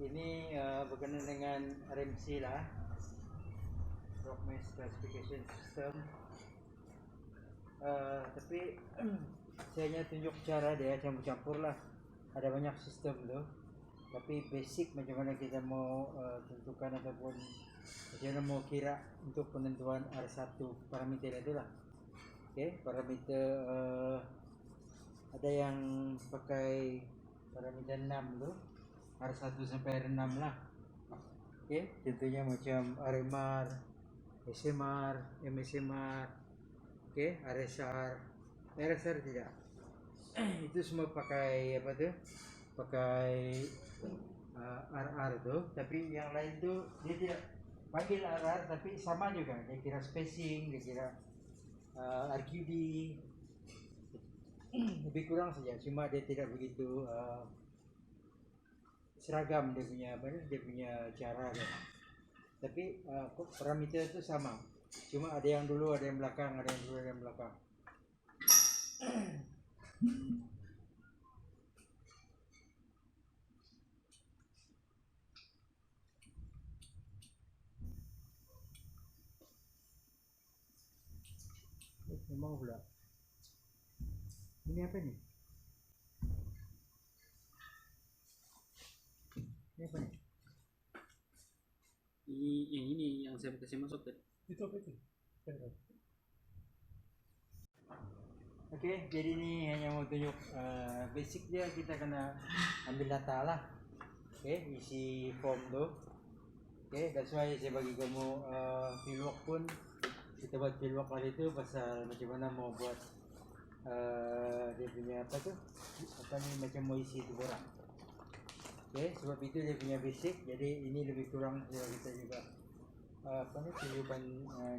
Ini berkenaan dengan RMC lah, Rock Mass Classification System. Tapi saya hanya tunjuk cara dia campur-campur lah. Ada banyak sistem tu. Tapi basic macam mana kita mau tentukan ataupun macam mana mau kira untuk penentuan R1 parameter itu lah. Okay, parameter ada yang pakai parameter 6 tu, R1 sampai R6 lah. Okay, contohnya macam RMR, SMR, MSMR, okay, RSR, RSR tidak. Itu semua pakai apa tu? Pakai RR tu, tapi yang lain tu dia tidak panggil RR tapi sama juga. Dia kira spacing, dia kira RQD, lebih kurang saja. Cuma dia tidak begitu seragam dia punya apa ni? Dia punya cara dia. Tapi parameter itu sama. Cuma ada yang dulu, ada yang belakang, ada yang dulu, ada yang belakang. Memang pula. Ini apa ni? Ini apa ni? Ini yang saya kasih masuk tadi. Itu apa itu? Okey, jadi ni hanya mau tunjuk basic dia, kita kena ambil data lah. Okey, isi form tu. Okey, that's why saya bagi kamu fieldwork pun. Kita buat fieldwork kali tu pasal macam mana mau buat dia punya apa tu? Apa ni, macam mau isi tu borang. Okey, sebab itu dia punya basic. Jadi ini lebih kurang kita juga apa ni, tunjukkan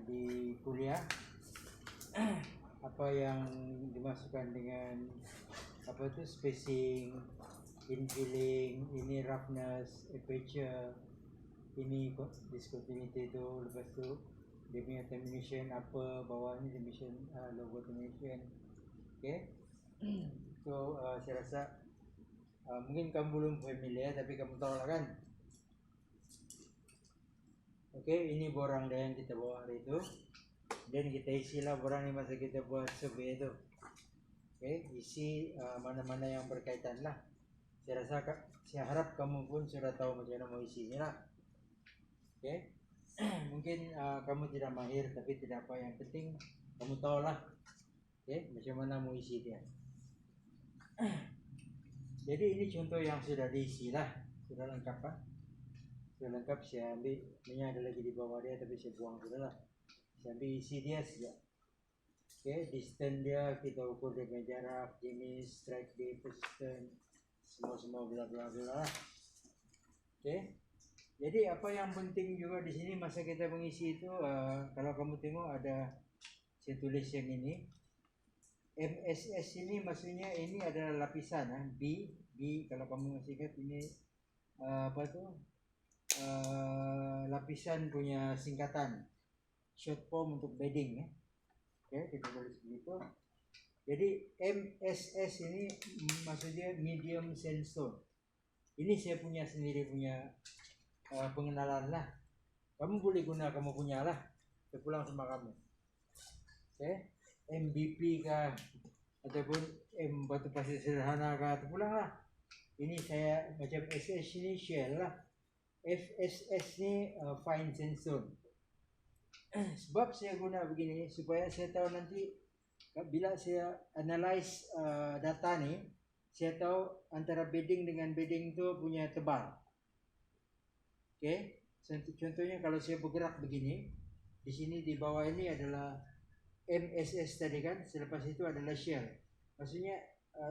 di kuliah. Apa yang dimasukkan dengan apa tu, spacing, infilling, ini roughness, aperture, ini discontinuity tu, lepas tu dia punya termination apa, bawah ni termination, logo termination. Okay. So saya rasa mungkin kamu belum familiar tapi kamu tahu lah kan. Okay, ini borang dia yang kita bawa hari itu. Dan kita isilah borang ni masa kita buat survey tu. Okay, isi mana-mana yang berkaitan lah. Saya harap kamu pun sudah tahu macam mana mau isi ni lah. Okay. Mungkin kamu tidak mahir tapi tidak apa, yang penting kamu tahu lah. Okay, macam mana mau isi dia. Jadi ini contoh yang sudah diisi lah. Sudah lengkap lah. Sudah lengkap, saya ambil. Ini ada lagi di bawah dia tapi saya buang sudah lah. Saya ambil isi dia saja. Okay, distance dia kita ukur dengan jarak, jenis, strike day, persistent, semua bla bla bla. Okay. Jadi apa yang penting juga di sini masa kita mengisi itu, kalau kamu tengok ada saya tulis yang ini. MSS ini maksudnya ini adalah lapisan B kalau kamu masih ingat ini apa tu? Lapisan punya singkatan. Short form untuk bedding . Okay, kita tulis begitu. Jadi MSS ini maksudnya medium sandstone. Ini saya punya sendiri punya pengenalan lah. Kamu boleh guna kamu punya lah. Saya pulang sama kamu. Okay, MVP kah ataupun batu pasir sederhana kah, terpulang lah. Ini saya macam SS ini shell lah. FSS ni fine sandstone. Sebab saya guna begini supaya saya tahu nanti bila saya analyze data ni, saya tahu antara bedding dengan bedding tu punya tebal. Okay, contohnya kalau saya bergerak begini, di sini di bawah ini adalah MSS tadi kan, selepas itu adalah shell. Maksudnya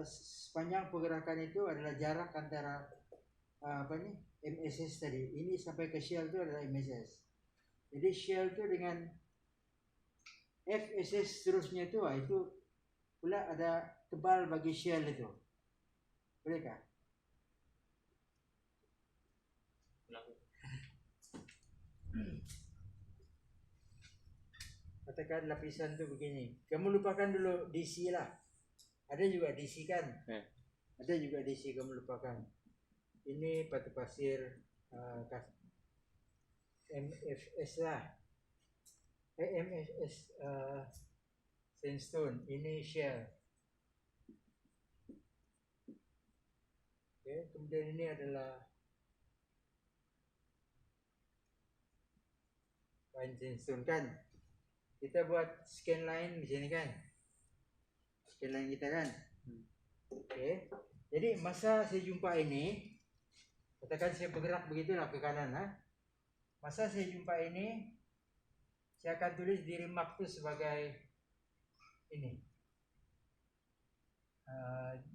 sepanjang pergerakan itu adalah jarak antara apa ni, MSS tadi. Ini sampai ke shell itu adalah MSS. Jadi shell itu dengan FSS seterusnya itu pula ada tebal bagi shell itu. Bolehkah? Katakan lapisan tu begini. Kamu lupakan dulu DC lah. Ada juga DC kan? Ada juga DC, kamu lupakan. ini batu pasir MFS lah, MFS sandstone, ini shell. Oke, kemudian ini adalah fine sandstone kan. Kita buat scan line di sini kan, scan line kita kan. Oke, jadi masa saya jumpa ini, katakan saya bergerak begitulah ke kanan, masa saya jumpa ini, saya akan tulis di remark itu sebagai ini.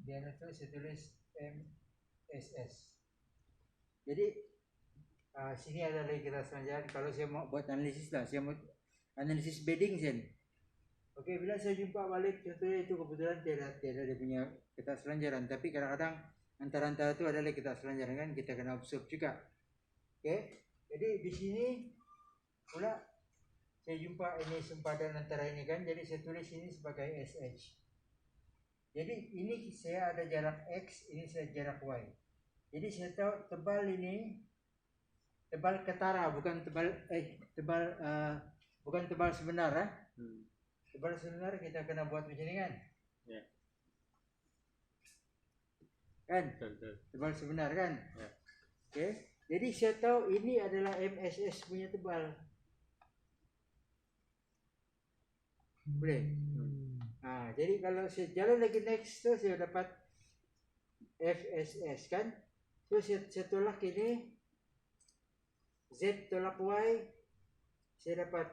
Dia itu saya tulis MSS. Jadi sini ada lagi kita selanjutnya. Kalau saya mau buat analisis lah, saya mau analisis bedding sen. Oke, bila saya jumpa balik, contohnya itu kebetulan tidak dia punya keterselanjaran, tapi kadang-kadang antara itu adalah keterselanjaran kan, kita kena observe juga. Oke, jadi di sini pula saya jumpa ini sempadan antara ini kan, jadi saya tulis ini sebagai SH. Jadi ini saya ada jarak X, ini saya jarak Y. Jadi saya tahu tebal ini tebal ketara, bukan tebal bukan tebal sebenar ya. Tebal sebenar kita kena buat macam ini kan? Ya. Kan? Betul. Tebal sebenar kan? Ya. Oke. Jadi saya tahu ini adalah MSS punya tebal. Boleh? Jadi kalau saya jalan lagi next tu saya dapat FSS kan? So saya tolak ini, Z tolak Y, saya dapat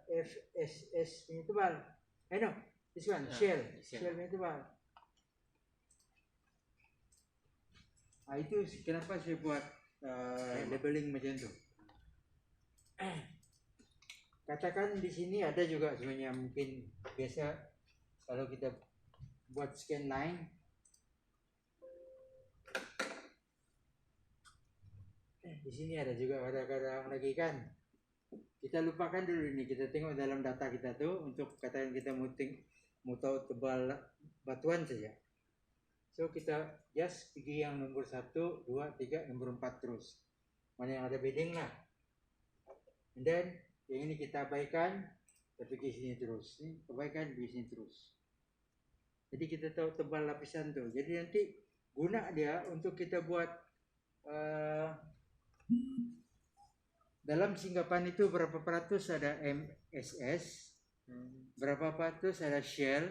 FSS punya tebal. No, this one, shell punya tebal. Itu kenapa saya buat labeling macam tu. Katakan di sini ada juga sebenarnya mungkin biasa kalau kita buat scan line, di sini ada juga kadang-kadang lagi kan. Kita lupakan dulu ini, kita tengok dalam data kita tuh untuk katakan kita mau tahu tebal batuan saja. So kita just pergi yang nomor 1, 2, 3, nomor 4 terus. Mana yang ada bedding lah. And then yang ini kita abaikan, kita pergi sini terus. Ini abaikan, pergi sini terus. Jadi kita tahu tebal lapisan tuh. Jadi nanti guna dia untuk kita buat dalam singkapan itu berapa peratus ada MSS, berapa peratus ada shell,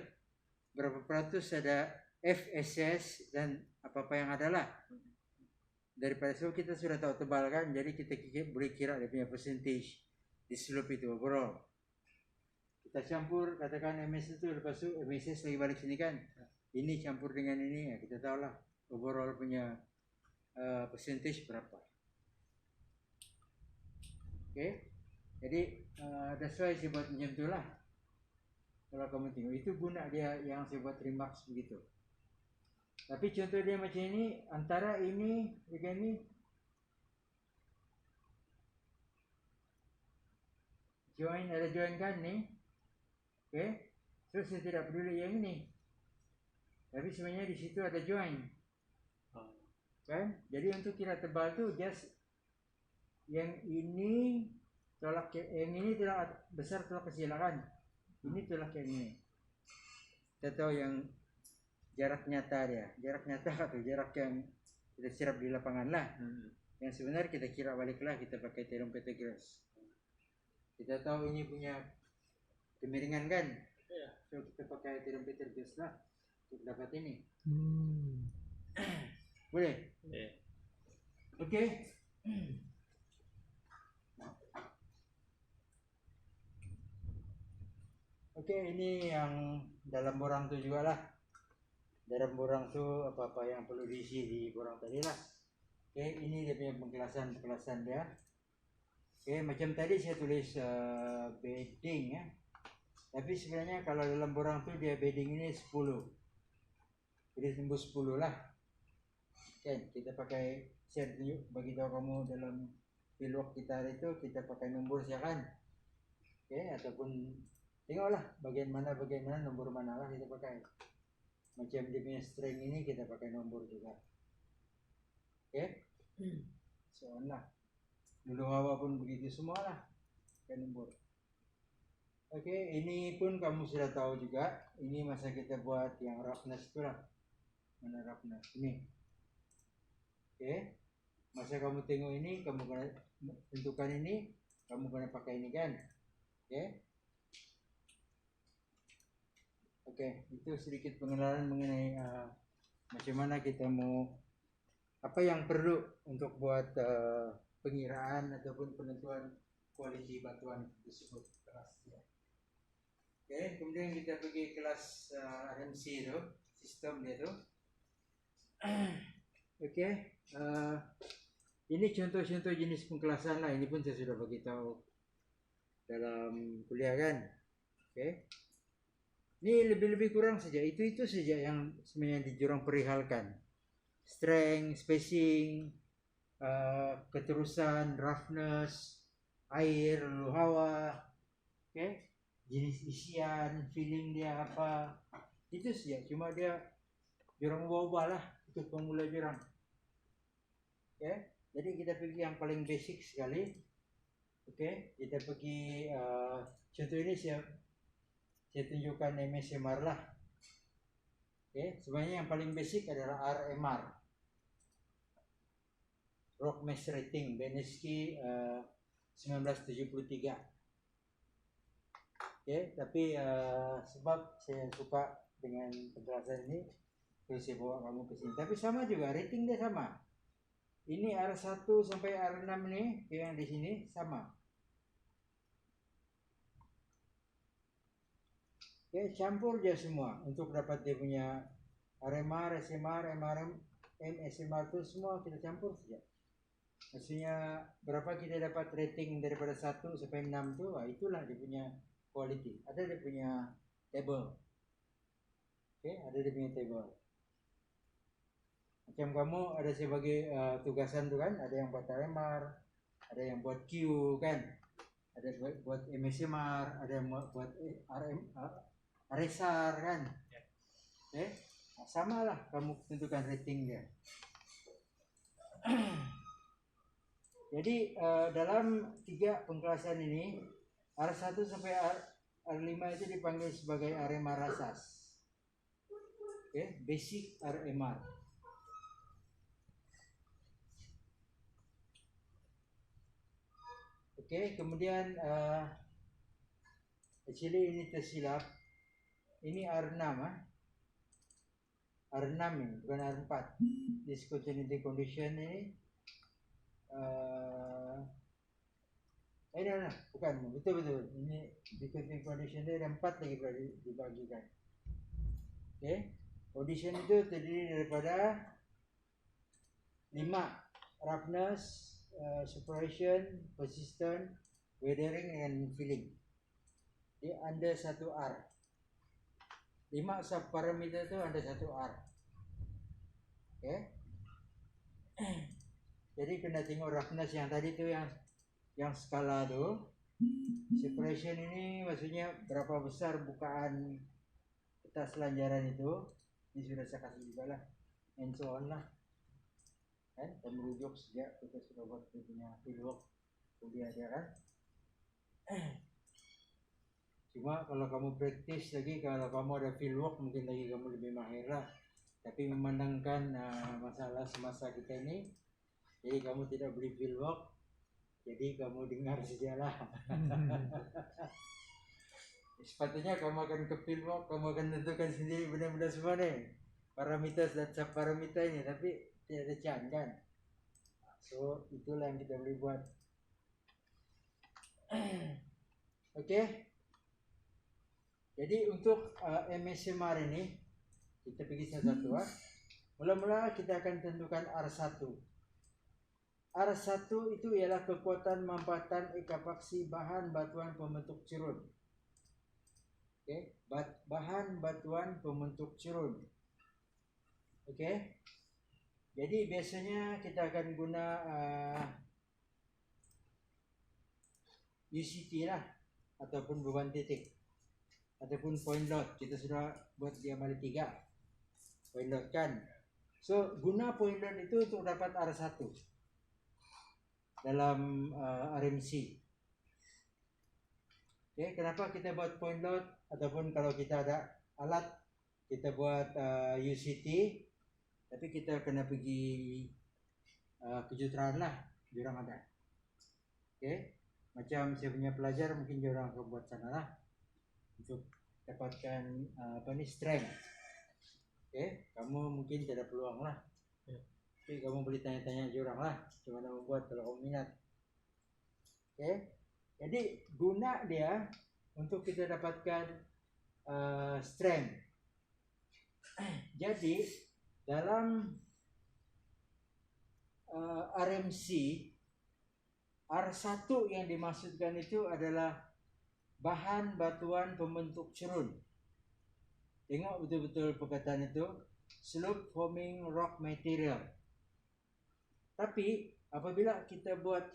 berapa peratus ada FSS, dan apa-apa yang ada lah. Daripada itu kita sudah tahu tebal kan, jadi kita boleh kira dia punya percentage di slope itu overall. Kita campur, katakan MS itu, lepas itu MSS lagi balik sini kan, ini campur dengan ini, ya kita tahu lah overall punya percentage berapa. Oke, jadi that's why saya buat macam tu lah. Kalau kamu tengok, itu guna dia yang saya buat remarks begitu. Tapi contoh dia macam ini, antara ini dengan ini, join, ada join kan ni. Oke, so saya tidak peduli yang ini. Tapi sebenarnya di situ ada join. Kan? Jadi untuk kira tebal tu just yang ini tolak yang ini tolak besar tolak kecil kan. Ini tolak yang ini. Kita tahu yang jarak nyata dia, jarak nyata atau jarak yang kita sirap di lapangan lah. Yang sebenarnya kita kira baliklah, kita pakai thermometer gas. Kita tahu ini punya kemiringan kan, so kita pakai thermometer gas lah untuk dapat ini. Boleh? Oke. Oke, ini yang dalam borang tu juga lah. Dalam borang tu apa-apa yang perlu diisi di borang tadi lah. Oke, ini dia punya pengkelasan dia. Oke, macam tadi saya tulis bedding ya. Tapi sebenarnya kalau dalam borang tu dia bedding ini 10. Jadi tembus 10 lah. Oke, kita pakai, saya tunjuk bagi tahu kamu dalam fieldwork kita itu kita pakai nombor siakan. Oke, ataupun tengoklah bagian mana nombor mana lah kita pakai. Macam dia punya string ini kita pakai nombor juga. Oke. So on lah. Dulu hawa pun begitu semua lah. Kan lembur. Oke, ini pun kamu sudah tahu juga. Ini masa kita buat yang roughness itu lah. Mana roughness ini. Oke, masa kamu tengok ini, kamu kena tentukan ini, kamu kena pakai ini kan. Oke, itu sedikit pengenalan mengenai macam mana kita mau, apa yang perlu untuk buat pengiraan ataupun penentuan kualiti batuan tersebut kelas ya. Oke, kemudian kita pergi kelas RMC itu, sistem dia tu. Oke, ini contoh-contoh jenis pengkelasan lah. Ini pun saya sudah bagi tahu dalam kuliah kan. Oke, ini lebih-lebih kurang saja. Itu saja yang sebenarnya dijurang perihalkan. Strength, spacing, keterusan, roughness, air, lalu hawa. Oke, jenis isian, feeling dia apa, itu saja. Cuma dia jurang ubah lah untuk pemula jurang. Oke, jadi kita pergi yang paling basic sekali. Oke, kita pergi contoh ini saya tunjukkan MSMR lah. Oke, sebenarnya yang paling basic adalah RMR, Rock Mass Rating, Benesky 1973. Oke, tapi sebab saya suka dengan penjelasan ini, terus saya bawa kamu ke sini. Tapi sama juga, rating dia sama. Ini R1 sampai R6 nih, yang di sini sama. Oke, campur dia semua untuk dapat dia punya RMR, SMR, MRM, MSMR itu semua kita campur saja. Maksudnya berapa kita dapat rating daripada 1 sampai 6 tuh, itulah dia punya quality. Ada dia punya table. Oke, ada dia punya table. Macam kamu ada sebagai tugasan tuh kan, ada yang buat RMR, ada yang buat Q kan, ada buat MSMR, ada yang buat RSR kan. Oke, nah, sama lah kamu tentukan rating dia. Jadi dalam 3 pengkelasan ini, R1 sampai R5 itu dipanggil sebagai RMR asas. Oke, basic RMR. Oke, kemudian actually ini tersilap. Ini R6 R6 ini, bukan R4. Discontinuity condition ini bukan, betul. Ini discontinuity condition dia ada 4 lagi dibagikan. Oke, condition itu terdiri daripada 5: roughness, separation, persistent, weathering, and filling. Dia ada 1 R. 5 subparameter itu ada 1 R. Oke. Jadi kena tengok roughness yang tadi tu, yang skala tu. Separation ini maksudnya berapa besar bukaan peta selanjaran itu. Ini sudah saya kasih juga lah, and so on lah. Kan, merujuk sejak kita sudah buat punya fieldwork kuliah dia kan. Cuma kalau kamu praktis lagi, kalau kamu ada fieldwork mungkin lagi kamu lebih mahir lah. Tapi memandangkan masalah semasa kita ini, jadi kamu tidak beli fieldwork, jadi kamu dengar sajalah. Sepatutnya kamu akan ke fieldwork, kamu akan tentukan sendiri benar-benar semua nih parameter dan subparameter ini, tapi tidak ada chance kan. So itulah yang kita boleh buat. Oke. Jadi untuk MSMR ini kita pergi satu-satu. Mula-mula kita akan tentukan R1. R1 itu ialah kekuatan mampatan ekapaksi bahan batuan pembentuk cerun. Oke, bahan batuan pembentuk cerun. Oke. Jadi biasanya kita akan guna UCT lah, ataupun beban titik, ataupun point load. Kita sudah buat dia balik 3 point load kan. So guna point load itu untuk dapat R1. dalam RMC. Okay, kenapa kita buat point load ataupun kalau kita ada alat kita buat UCT, tapi kita kena pergi kejuruteraan lah, diorang ada. Okay, macam saya punya pelajar mungkin diorang akan buat sana lah untuk dapatkan strength. Okay, kamu mungkin tidak ada peluang lah. Tapi kamu boleh tanya-tanya diorang lah, macam mana membuat kalau kamu minat. Okay, jadi guna dia untuk kita dapatkan strength. Jadi dalam RMC R1 yang dimaksudkan itu adalah bahan batuan pembentuk cerun. Tengok betul-betul perkataan itu, slope forming rock material. Tapi apabila kita buat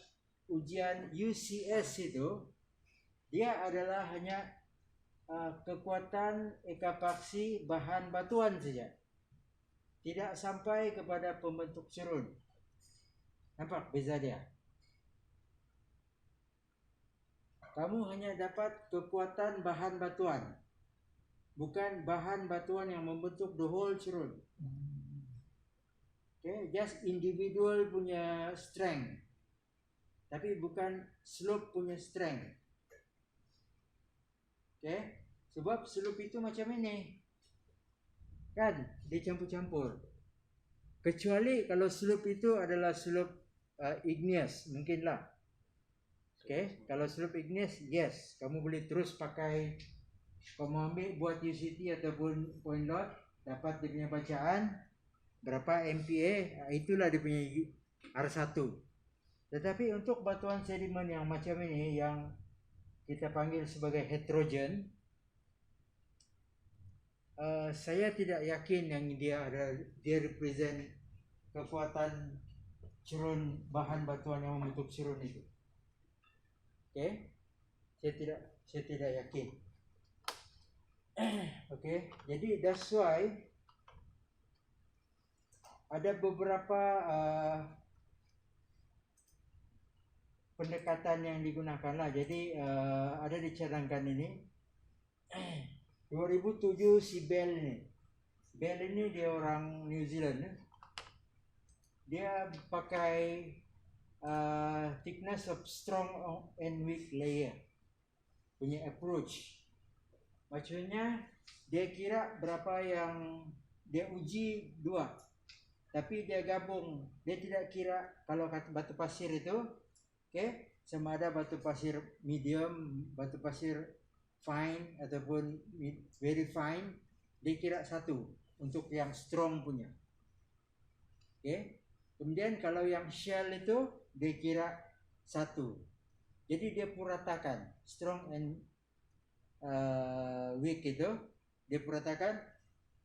ujian UCS itu, dia adalah hanya kekuatan ekapaksi bahan batuan saja, tidak sampai kepada pembentuk cerun. Nampak beza dia? Kamu hanya dapat kekuatan bahan batuan, bukan bahan batuan yang membentuk the whole cerun. Okay, just individual punya strength, tapi bukan slope punya strength. Okay, sebab slope itu macam ini, kan? Dia campur-campur. Kecuali kalau slope itu adalah slope igneous, mungkinlah. Okay, kalau slope igneous, yes, kamu boleh terus pakai. Kamu ambil buat UCT ataupun point load, dapat dia punya bacaan berapa MPa, itulah dia punya R1. Tetapi untuk batuan sedimen yang macam ini, yang kita panggil sebagai heterogen, saya tidak yakin yang dia represent kekuatan cerun, bahan batuan yang membentuk cerun itu. Okay, saya tidak yakin. Okay, jadi that's why ada beberapa pendekatan yang digunakan lah. Jadi ada dicadangkan ini 2007 si Bell ini dia orang New Zealand. Dia pakai thickness of strong and weak layer punya approach. Maksudnya dia kira berapa yang dia uji 2. Tapi dia gabung, dia tidak kira kalau batu pasir itu, okay, sama ada batu pasir medium, batu pasir fine ataupun very fine, dia kira satu untuk yang strong punya. Okay. Kemudian kalau yang shell itu dia kira satu. Jadi dia puratakan strong and weak itu, dia puratakan.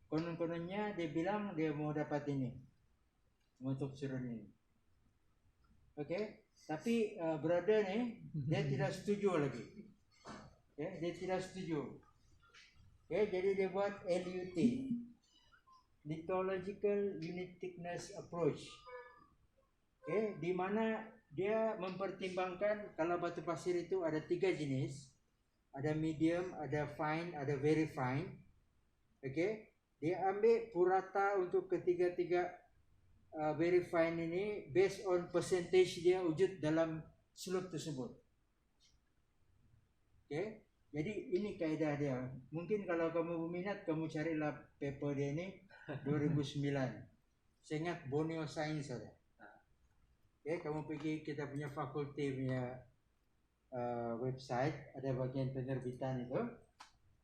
Konon-kononnya dia bilang dia mau dapat ini untuk cerun ini. Okay, tapi brother ni dia tidak setuju lagi. Okay, dia tidak setuju. Okay, jadi dia buat LUT, Lithological Unit Thickness Approach. Okay, di mana dia mempertimbangkan kalau batu pasir itu ada 3 jenis, ada medium, ada fine, ada very fine. Okay, dia ambil purata untuk ketiga-tiga very fine ini based on percentage dia wujud dalam slope tersebut. Okay, jadi ini kaedah dia. Mungkin kalau kamu berminat, kamu carilah paper dia ini 2009. Saya ingat Borneo Science ada. Okay, kamu pergi kita punya fakulti punya website, ada bagian penerbitan itu,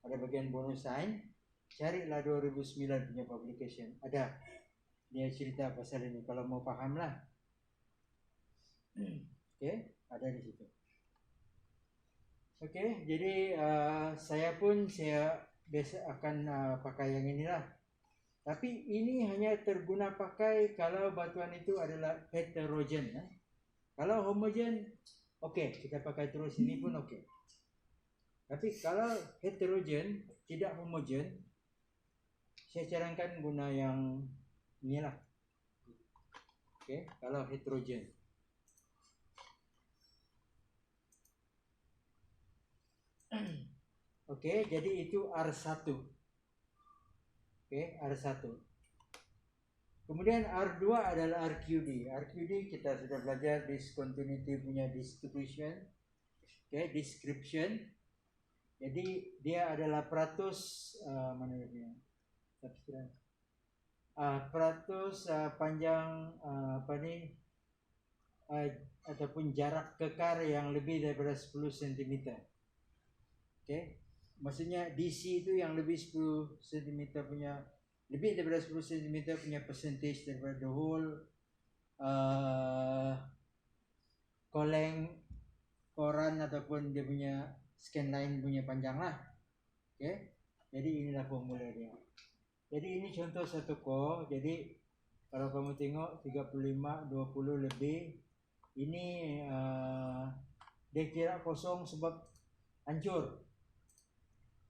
ada bagian Borneo Science. Carilah 2009 punya publication, ada. Dia cerita pasal ini kalau mau paham lah. Okay, ada di situ. Okay, jadi saya biasa akan pakai yang inilah. Tapi ini hanya terguna pakai kalau batuan itu adalah heterogen. Kalau homogen, okay, kita pakai terus ini pun okay. Tapi kalau heterogen, tidak homogen, saya sarankan guna yang inilah. Okay, kalau heterogen. Oke, jadi itu R1. Oke, R1. Kemudian R2 adalah RQD. RQD kita sudah belajar discontinuity punya distribution. Oke, description. Jadi dia adalah peratus mana dia? Substance. Peratus panjang ataupun jarak kekar yang lebih daripada 10 cm. Oke. Maksudnya DC itu yang lebih 10 cm punya, lebih daripada 10 cm punya percentage daripada the whole koran ataupun dia punya scan line punya panjang lah. Oke. Jadi inilah formula dia. Jadi ini contoh satu core. Jadi kalau kamu tengok 35 20 lebih ini dia kira kosong sebab hancur.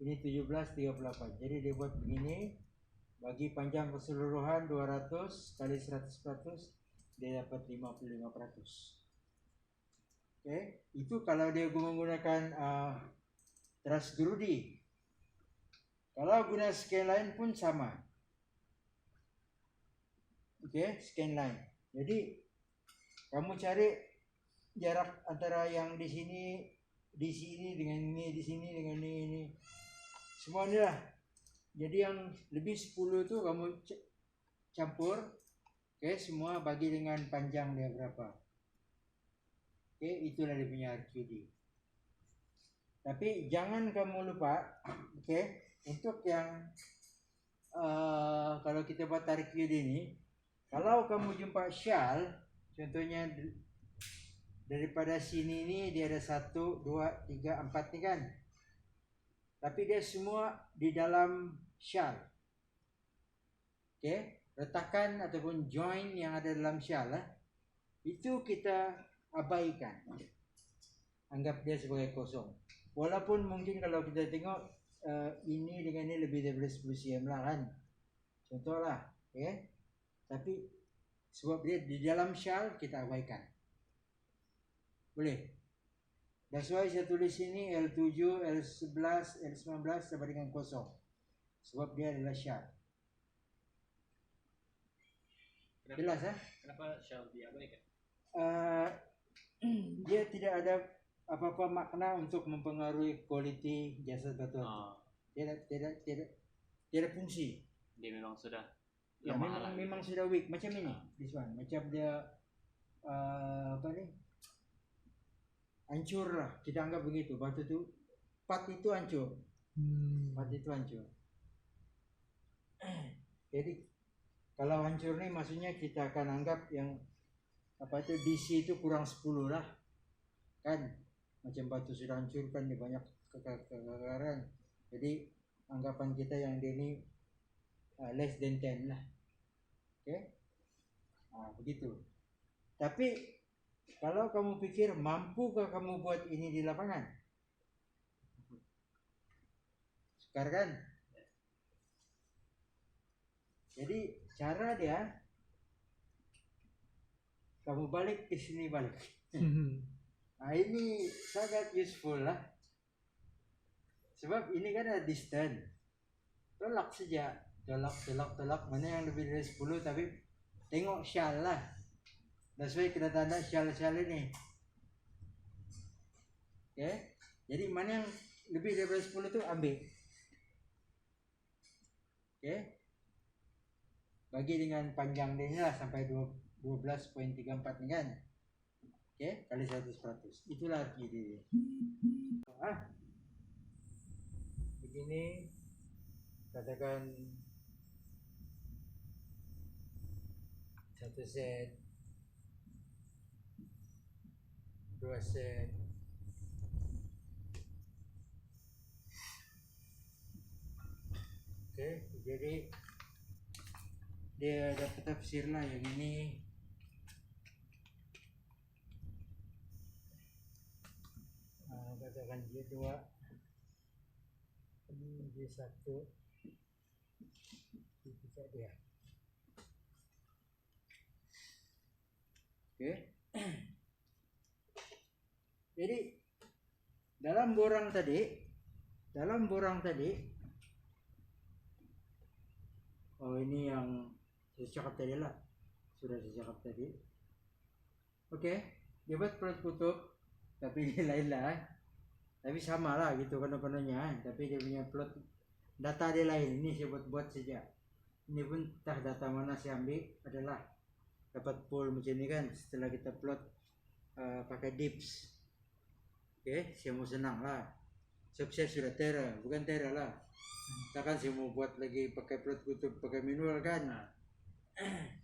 Ini 17 38. Jadi dia buat begini, bagi panjang keseluruhan 200 kali 100%, dia dapat 55%. Oke, itu kalau dia menggunakan Trasgrudi. Kalau guna scan line pun sama. Oke, scan line. Jadi kamu cari jarak antara yang di sini dengan ini, di sini dengan ini. Semua ini lah. Jadi yang lebih 10 itu kamu campur. Oke, semua bagi dengan panjang dia berapa. Oke, itulah dia punya RQD. Tapi jangan kamu lupa, oke, untuk yang kalau kita buat RQD ini, kalau kamu jumpa shell, contohnya daripada sini ini dia ada 1, 2, 3, 4 nih kan. Tapi dia semua di dalam shell. Oke, retakan ataupun join yang ada dalam shell itu kita abaikan. Anggap dia sebagai kosong. Walaupun mungkin kalau kita tengok ini dengan ini lebih dari 10 cm lah kan. Contoh lah, ya. Tapi sebab dia di dalam shell kita abaikan. Boleh. That's why saya tulis ini L7, L11, L19 sama dengan kosong. Sebab dia adalah shell. Jelas ya? Kenapa shell diabaikan? Dia tidak ada apa-apa makna untuk mempengaruhi kualiti jasa batu aktif. Tidak fungsi. Dia memang sudah Ya, memang sudah weak macam ini. This one macam dia hancur lah, kita anggap begitu. Batu itu part itu hancur. Part itu hancur. Jadi kalau hancur nih maksudnya kita akan anggap yang DC itu kurang 10 lah kan, macam batu sudah hancur kan, dia banyak kekakaran. Jadi anggapan kita yang dia ini less than 10 lah. Oke, begitu. Tapi kalau kamu pikir mampukah kamu buat ini di lapangan, sukar kan? Jadi cara dia, kamu balik ke sini balik. Ini sangat useful lah. Sebab ini kan ada distance. Tolak saja. Tolak. Mana yang lebih dari 10 tapi tengok shell lah. That's why kita tanda shell ini. Oke. Jadi mana yang lebih dari 10 itu ambil. Oke. Bagi dengan panjang dia lah sampai 12.34 ni kan. Oke, kali 100%. Itulah RQD. Begini katakan satu set, 2 set, oke, jadi dia dapat tafsir lah yang ini. Katakan J2, ini J1, bisa dia. Oke. Jadi dalam borang tadi dalam borang tadi, oh ini yang saya cakap tadi lah, sudah saya cakap tadi. Oke, dia buat plot kutub, tapi dia lain lah. Tapi sama lah gitu kono-kononya, tapi dia punya plot data dia lain. Ini saya buat saja. Ini pun entah data mana saya ambil adalah dapat pool macam ini kan setelah kita plot pakai dips. Oke, saya mau senang lah. Sebab saya sudah Terra, bukan Terra lah. Takkan saya mau buat lagi pakai plot kutub pakai manual kan.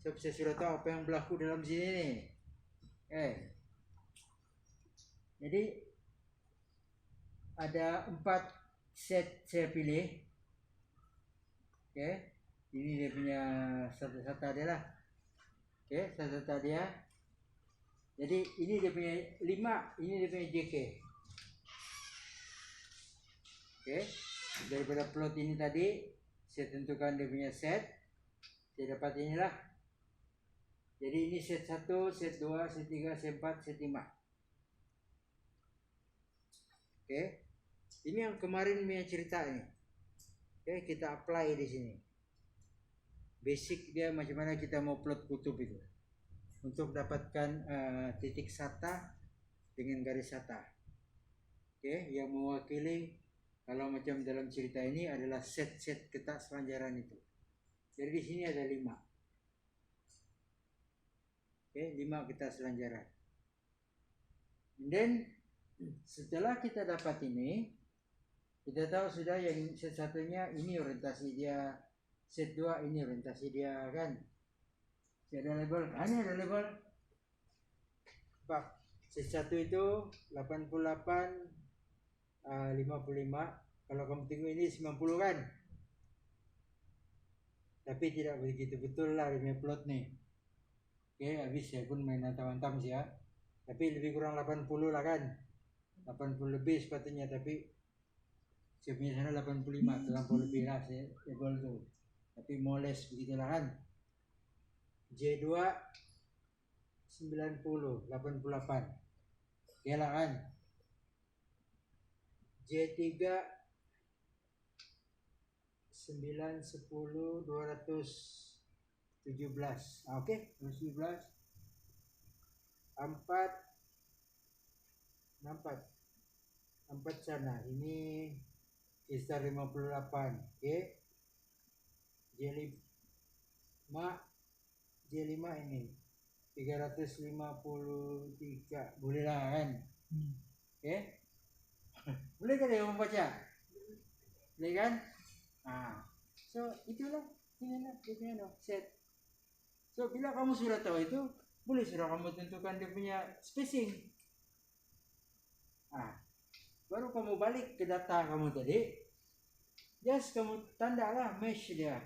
Sebab saya sudah tahu apa yang berlaku dalam sini nih. Jadi ada 4 set saya pilih. Oke, ini dia punya satu-satu dia lah. Oke, satu-satu dia. Jadi ini dia punya 5, ini dia punya JK. Oke, daripada plot ini tadi saya tentukan dia punya set. Saya dapat inilah. Jadi ini set 1, set 2, set 3, set 4, set 5. Oke, ini yang kemarin punya cerita ini. Oke, kita apply di sini. Basic dia macam mana kita mau plot kutub itu. Untuk dapatkan titik SATA dengan garis SATA. Oke, yang mewakili kalau macam dalam cerita ini adalah set-set ketak selanjaran itu. Jadi di sini ada 5. Oke, 5 ketak selanjaran. And then setelah kita dapat ini, kita tahu sudah yang set satunya ini orientasi dia, set 2 ini orientasi dia kan. Ada label, ada label. Pak, set 1 itu 88 55. Kalau kamu tengok ini 90 kan. Tapi tidak begitu betul lah ini plot nih. Oke, habis saya pun main hantam-hantam sih ya. Tapi lebih kurang 80 lah kan. 80 lebih sepatutnya, tapi saya punya sana 85, terlampau lebih lah saya label tuh. Tapi moles begitulah kan. J2 90, 88. Oke lah kan. J3 9, 10, 217. Oke, 217. 4 sana. Ini sekitar 58. Oke. J5 ini 353. Boleh lah kan? Oke. Boleh kan dia membaca? Boleh kan? So itulah ini set. So bila kamu sudah tahu itu, boleh sudah kamu tentukan dia punya spacing. Baru kamu balik ke data kamu tadi, just kamu tandalah mesh dia.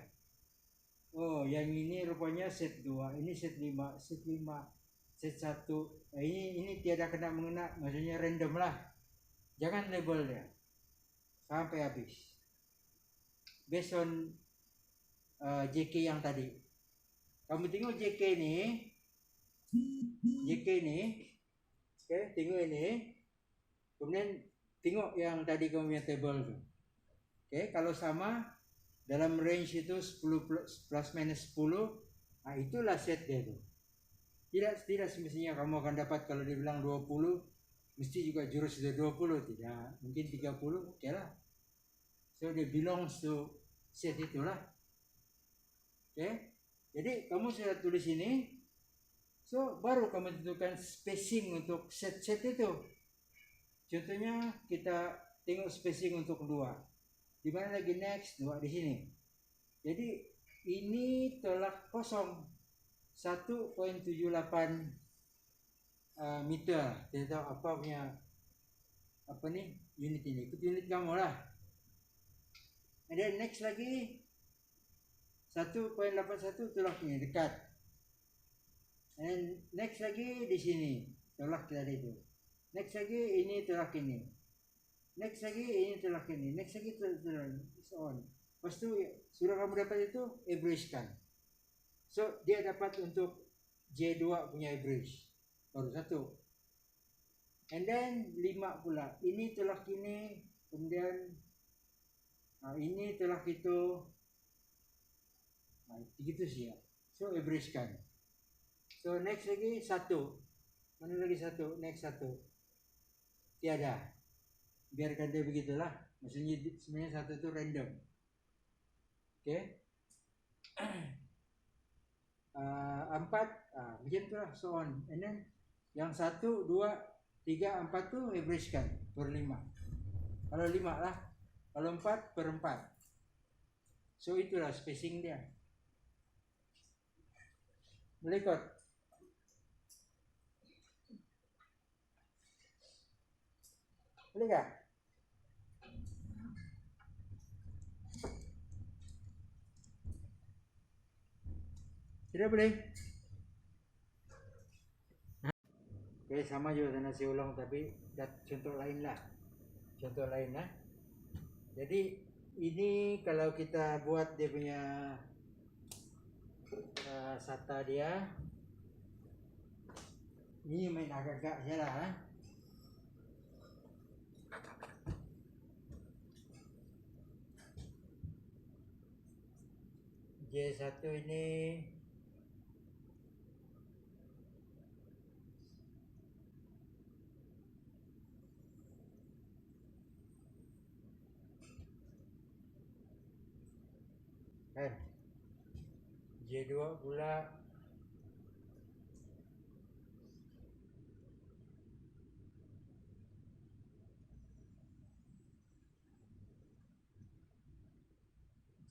Oh, yang ini rupanya set 2, ini set 5, set 5, set 1. Ini tiada kena mengena, maksudnya random lah. Jangan label dia sampai habis. Based on JK yang tadi. Kamu tengok JK ini. Oke, tengok ini. Kemudian tengok yang tadi kamu punya table tu. Oke, kalau sama dalam range itu 10 plus minus 10, itulah set dia tu. Tidak semestinya kamu akan dapat kalau dia bilang 20, mesti juga jurus sudah 20, tidak. Mungkin 30, oke lah. So dia belongs to set itulah. Oke. Jadi kamu sudah tulis ini. So baru kamu tentukan spacing untuk set-set itu. Contohnya kita tengok spacing untuk 2. Di mana lagi next? 2 di sini. Jadi ini tolak kosong 1.78 meter. Tidak tahu apa punya unit ini. Ikut unit kamu lah. And then next lagi 1.81 tolaknya dekat. And next lagi di sini tolak tadi itu. Next lagi ini tolak ini. Next lagi ini tolak ini. Next lagi tolak so on. Lepas tu sudah kamu dapat itu average kan. So dia dapat untuk J2 punya average. Baru 1. And then 5 pula. Ini tolak ini, kemudian Nah, ini telah kita gitu sih ya. So average-kan. So next lagi satu. Mana lagi satu? Next satu. Tiada. Biarkan dia begitulah. Maksudnya sebenarnya satu itu random. Oke. Empat, macam tu lah, so on. And then yang satu, dua, tiga, empat tu average kan per lima. Kalau lima lah, kalau empat per empat. So itulah spacing dia. Boleh kot? Boleh tak? Tidak boleh? Oke, sama juga dengan nasi ulang tapi contoh lain lah. Contoh lain lah. Jadi ini kalau kita buat dia punya sata dia, ini main agak-agak je lah. J1 ini kan, J2 pula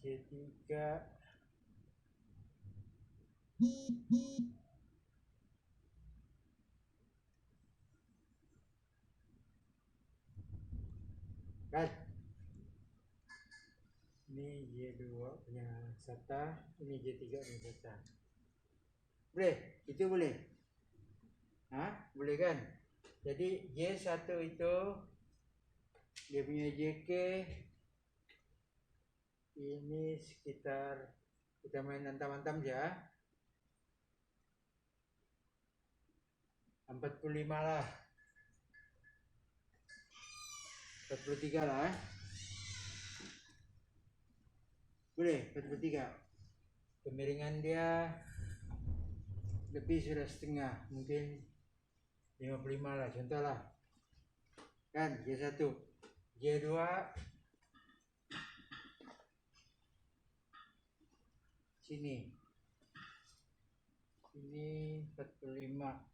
J3 kan, ini J2 punya sata, ini J3 punya sata. Boleh? Itu boleh? Boleh kan? Jadi J1 itu dia punya JK ini sekitar, kita main antam-antam ya, 45 lah, 43 lah. Boleh 43. Kemiringan dia lebih sudah setengah, mungkin 55 lah, contoh lah kan. J1, J2 sini, ini 45,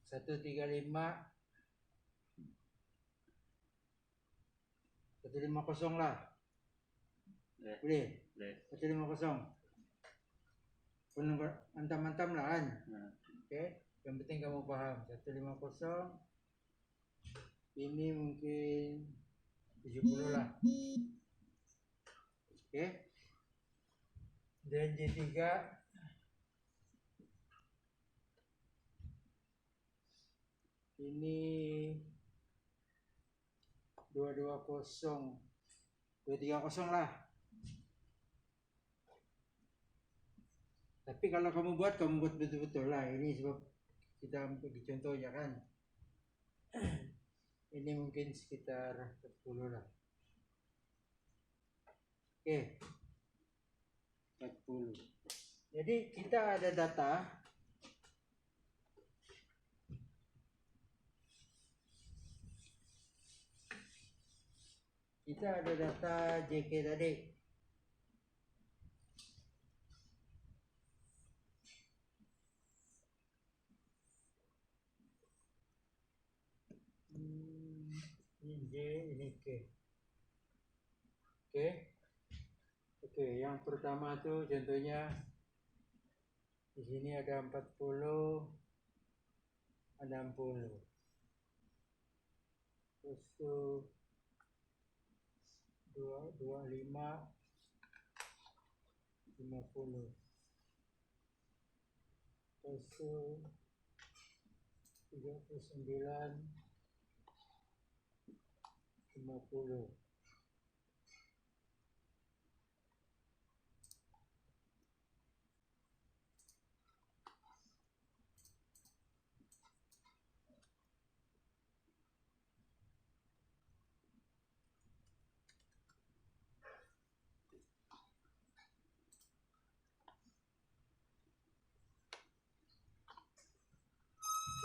135, 150 lah. Boleh? 150. Penuh antam-antam lah kan. Oke, yang penting kamu paham. 150, ini mungkin 70 lah. Oke. Dan J3 ini 220, 230 lah. Tapi kalau kamu buat betul-betul lah. Ini sebab kita bagi contoh ya kan. Ini mungkin sekitar 40 lah. Oke. 40. Jadi kita ada data JK tadi. Ini J, ini K. Oke, yang pertama tuh contohnya di sini ada 40, 60. Terus tuh 25, 50. Terus tuh 39, 50.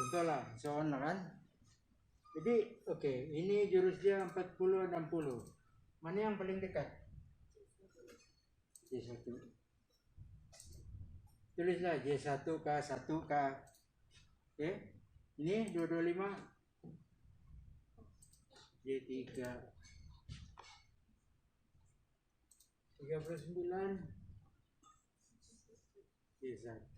contoh lah, so on lah kan. Jadi oke, ini jurus dia 40 60. Mana yang paling dekat? J1. Tulislah J1 K 1 K. Oke. Ini 225 J3 39 J1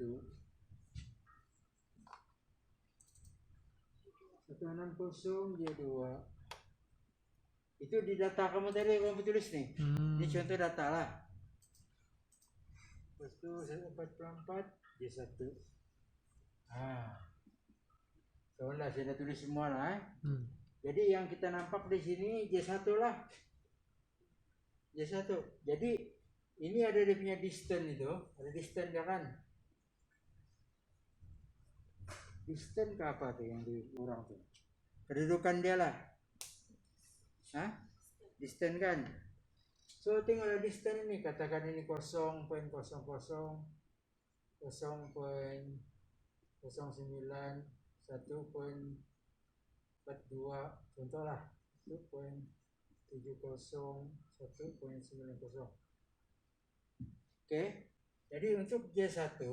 160 J2. Itu di data kamu tadi kamu tulis nih. Ini contoh data lah. Lepas tu 144 J1. Soalnya saya dah tulis semua lah. Jadi yang kita nampak di sini J1 lah. J1. Jadi ini ada dia punya distance itu. Ada distance dia kan. Distance ke apa tuh yang di orang tuh? Kedudukan dia lah. Distance kan. So tinggal distance ini. Katakan ini 0.00 0.09 1.42 contoh lah 1.70 1.90. Oke, jadi untuk J1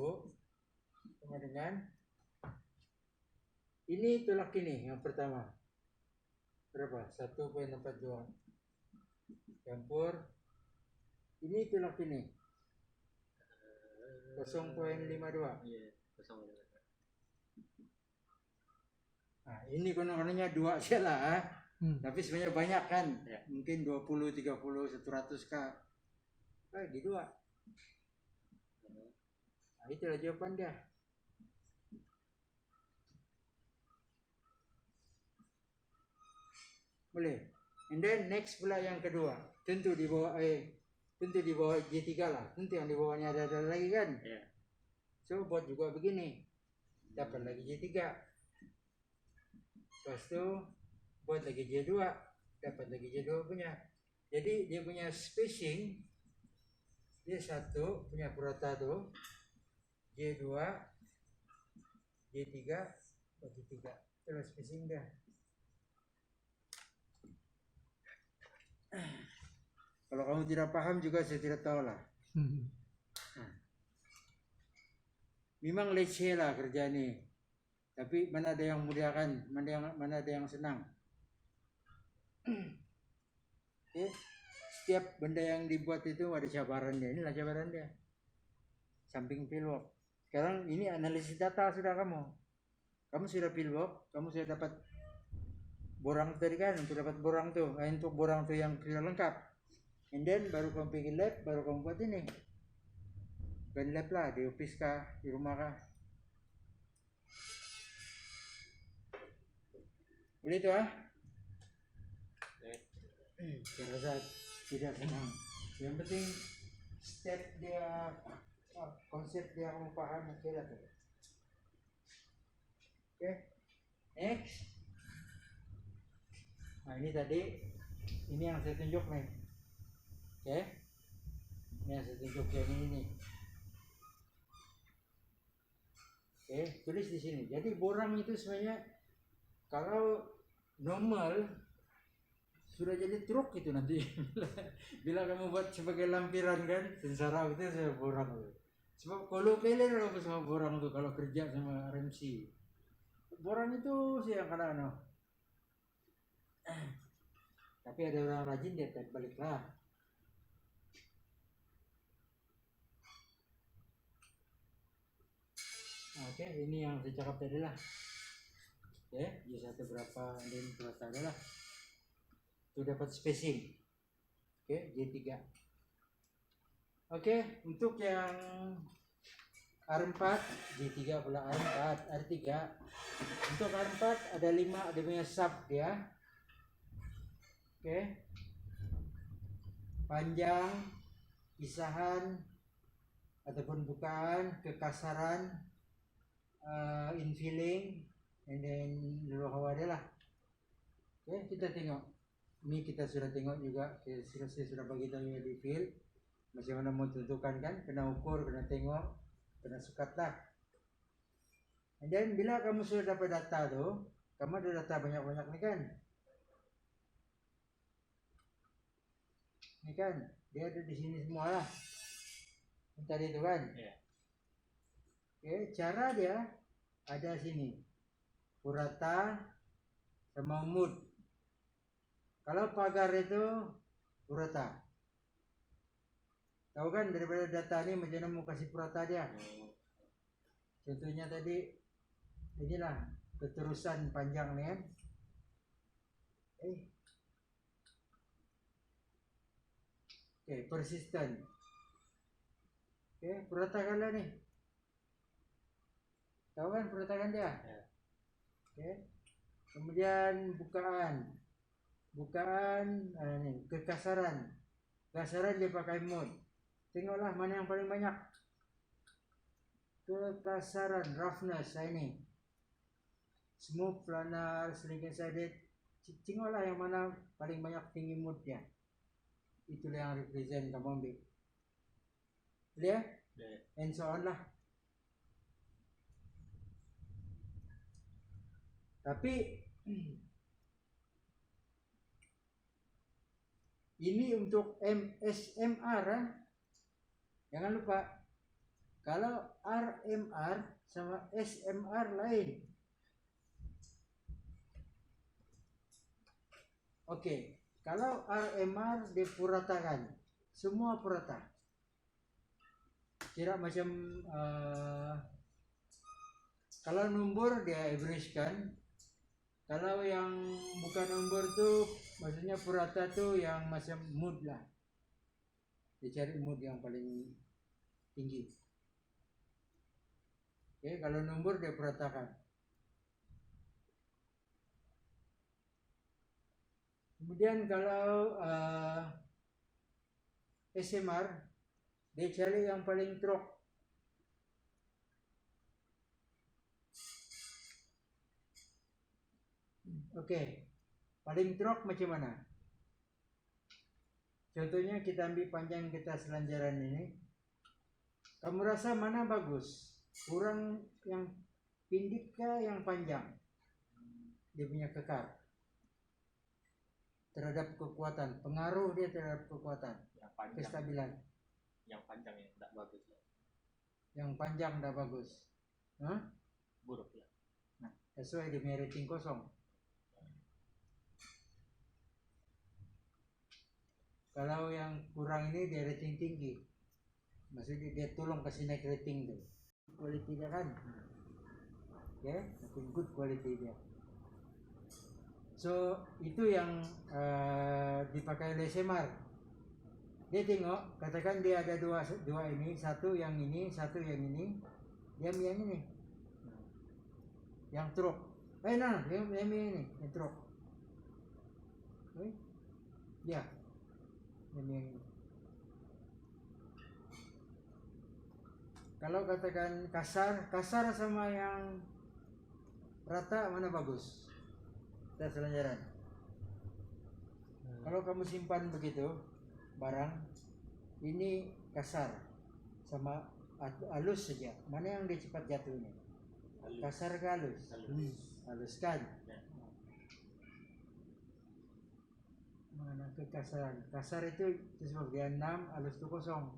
sama dengan ini tolak ini yang pertama berapa? 1.42 campur ini tolak ini 0.52. Iya, kosong. Nah, ini konon-kononnya 2 saja lah. Tapi sebenarnya banyak kan. Ya. Mungkin 20, 30, 100 K. Di 2. Nah, itulah jawaban dia. Boleh. And then next pula yang kedua. Tentu di bawah J3 lah. Tentu yang di bawahnya ada lagi kan. Ya. So buat juga begini. Dapat lagi J3. Lepas tu buat lagi J2, dapat lagi J2 punya. Jadi dia punya spacing dia satu punya purata tu J2 J3 bagi 3. Terus spacing dia. Kalau kamu tidak paham juga saya tidak tahu lah. Memang leceh lah kerja ni. Tapi mana ada yang mudahan, mana ada yang senang. Okay. Setiap benda yang dibuat itu ada cabaran dia. Inilah cabaran dia. Samping fieldwork. Sekarang ini analisis data sudah kamu. Kamu sudah fieldwork, kamu sudah dapat borang tadi kan, untuk dapat borang tuh. Untuk borang tuh yang sudah lengkap. And then baru kamu pergi lab, baru kamu buat ini. Ben lab lah, di office kah, di rumah kah. Boleh tu saya rasa tidak senang. Yang penting step dia, konsep dia kamu paham, okey lah tu. Okay, next. Nah ini tadi, ini yang saya tunjuk nih. Okay, ini yang saya tunjuk yang ini nih. Okay, tulis di sini. Jadi borang itu sebenarnya kalau normal sudah jadi truk itu nanti. Bila kamu buat sebagai lampiran kan, sengsara itu saya borang. Sebab kalau peler kalau sama borang tuh kalau kerja sama RMC. Borang itu sih yang kadang tapi ada orang rajin dia tarik balik lah. Oke, ini yang saya cakap tadi lah. Oke, J1 berapa, dan berapa adalah itu dapat spacing. Oke, J3. Oke, untuk yang R4, J3 pula R4, R3. Untuk R4 ada 5, ada punya sub dia. Oke. Panjang, pisahan ataupun bukaan, kekasaran, infilling, and then luar hawa dia lah. Oke, kita tengok. Ini kita sudah tengok juga, saya sudah bagi tahu di field. Macam mana mau tentukan kan, kena ukur, kena tengok, kena sukat lah. Dan bila kamu sudah dapat data tuh, kamu ada data banyak-banyak nih kan? Ini kan, dia ada di sini semua lah. Tadi itu kan? Iya. Oke, cara dia ada sini. Purata sama mood. Kalau pagar itu purata. Tahu kan daripada data ini macam mana mau kasih purata dia? Contohnya tadi inilah keterusan panjang nih kan. Oke, persisten. Oke, puratakanlah nih. Tahu kan puratakan dia? Ya. Oke. Kemudian bukaan. Bukaan nih, kekasaran. Kasaran dia pakai mode. Tengoklah mana yang paling banyak. Kekasaran, roughness ini. Smooth, planar, slinking sided. Tengoklah yang mana paling banyak tinggi moodnya. Itulah yang represent kamu ambil. Clear? Yeah. And so on lah. Tapi ini untuk SMR jangan lupa kalau RMR sama SMR lain. Oke, kalau RMR dipuratakan, semua purata. Kira macam kalau nombor dia average kan. Kalau yang bukan nombor tuh maksudnya purata tuh yang macam mood lah. Dia cari mood yang paling tinggi. Oke, kalau nombor dia puratakan. Kemudian kalau SMR dia cari yang paling trok. Oke, paling trok macam mana? Contohnya kita ambil panjang kita selanjaran ini. Kamu rasa mana bagus? Kurang yang pendek kah yang panjang? Dia punya kekar terhadap kekuatan, pengaruh dia terhadap kekuatan, Yang panjang. kestabilan. Yang panjang yang tidak bagus. Yang panjang tidak bagus. Hah? Buruk ya. Nah, sesuai dia punya rating kosong. Kalau yang kurang ini dia rating tinggi. Maksudnya dia tolong kasih naik rating tuh. Quality dia kan. Oke, makin good quality dia. So, itu yang dipakai oleh SMR. Dia tengok, katakan dia ada dua ini, satu yang ini, satu yang ini. Dia ambil yang ini. Yang truk. Nah, dia ambil ini, yang truk. Ya. Ini. Kalau katakan kasar sama yang rata mana bagus? Kita selanjaran. Kalau kamu simpan begitu barang ini kasar sama halus saja. Mana yang dia cepat jatuhnya? Halus. Kasar ke halus? Halus kan? Ya. Mana kekasaran? Kasar itu sebab dia 6, halus itu 0.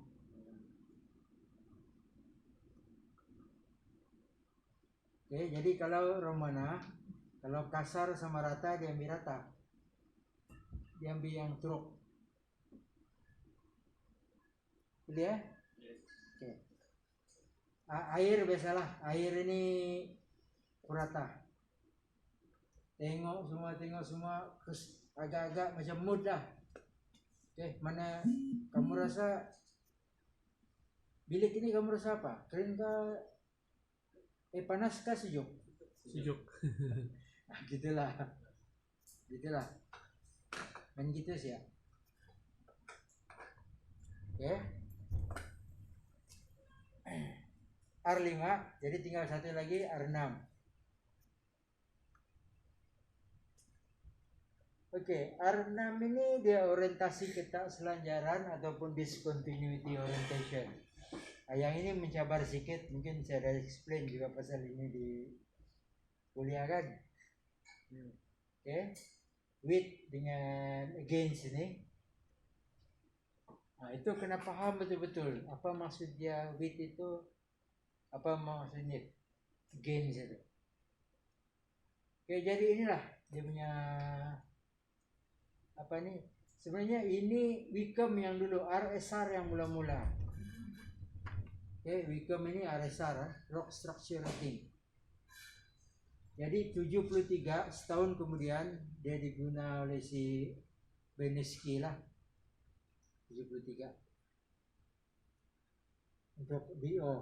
Oke, jadi kalau Romana, kalau kasar sama rata dia ambil rata. Dia ambil yang truk. Gitu ya? Yes. Oke. Air biasalah, air ini rata. Tengok semua agak-agak macam mood lah. Oke, mana kamu rasa bilik ini kamu rasa apa? Kering kah? Panas kah sejuk? Sejuk. Nah, gitulah. Main gitu sih ya. Oke. R5, jadi tinggal satu lagi R6. Oke, R6 ini dia orientasi kita selanjaran ataupun discontinuity orientation. Yang ini mencabar sedikit, mungkin saya ada explain juga pasal ini di kuliah kan. Oke. With dengan against ini. Nah, itu kena paham betul-betul apa maksud dia with itu, apa maksudnya against itu. Oke, jadi inilah dia punya apa nih? Sebenarnya ini Wickham yang dulu, RSR yang mula-mula. Oke, Wickham ini RSR, Rock Structure Rating. Jadi 73 setahun kemudian dia diguna oleh si Benesky lah. 73 untuk DO,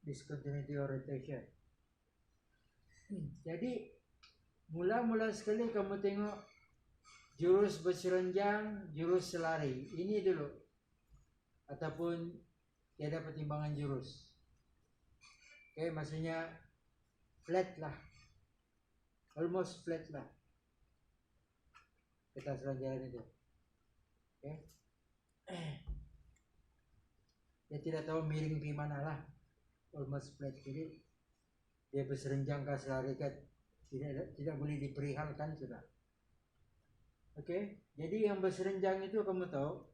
discontinuity orientation. Jadi mula-mula sekali kamu tengok jurus berserenjang, jurus selari. Ini dulu. Ataupun tiada pertimbangan jurus. Oke, maksudnya flat lah. Almost flat lah. Kita selanjaran itu. Oke. Dia tidak tahu miring di mana lah. Almost flat. Jadi dia berserenjang ke selari kan. Tidak boleh diperihalkan sudah. Oke, jadi yang berserenjang itu kamu tahu,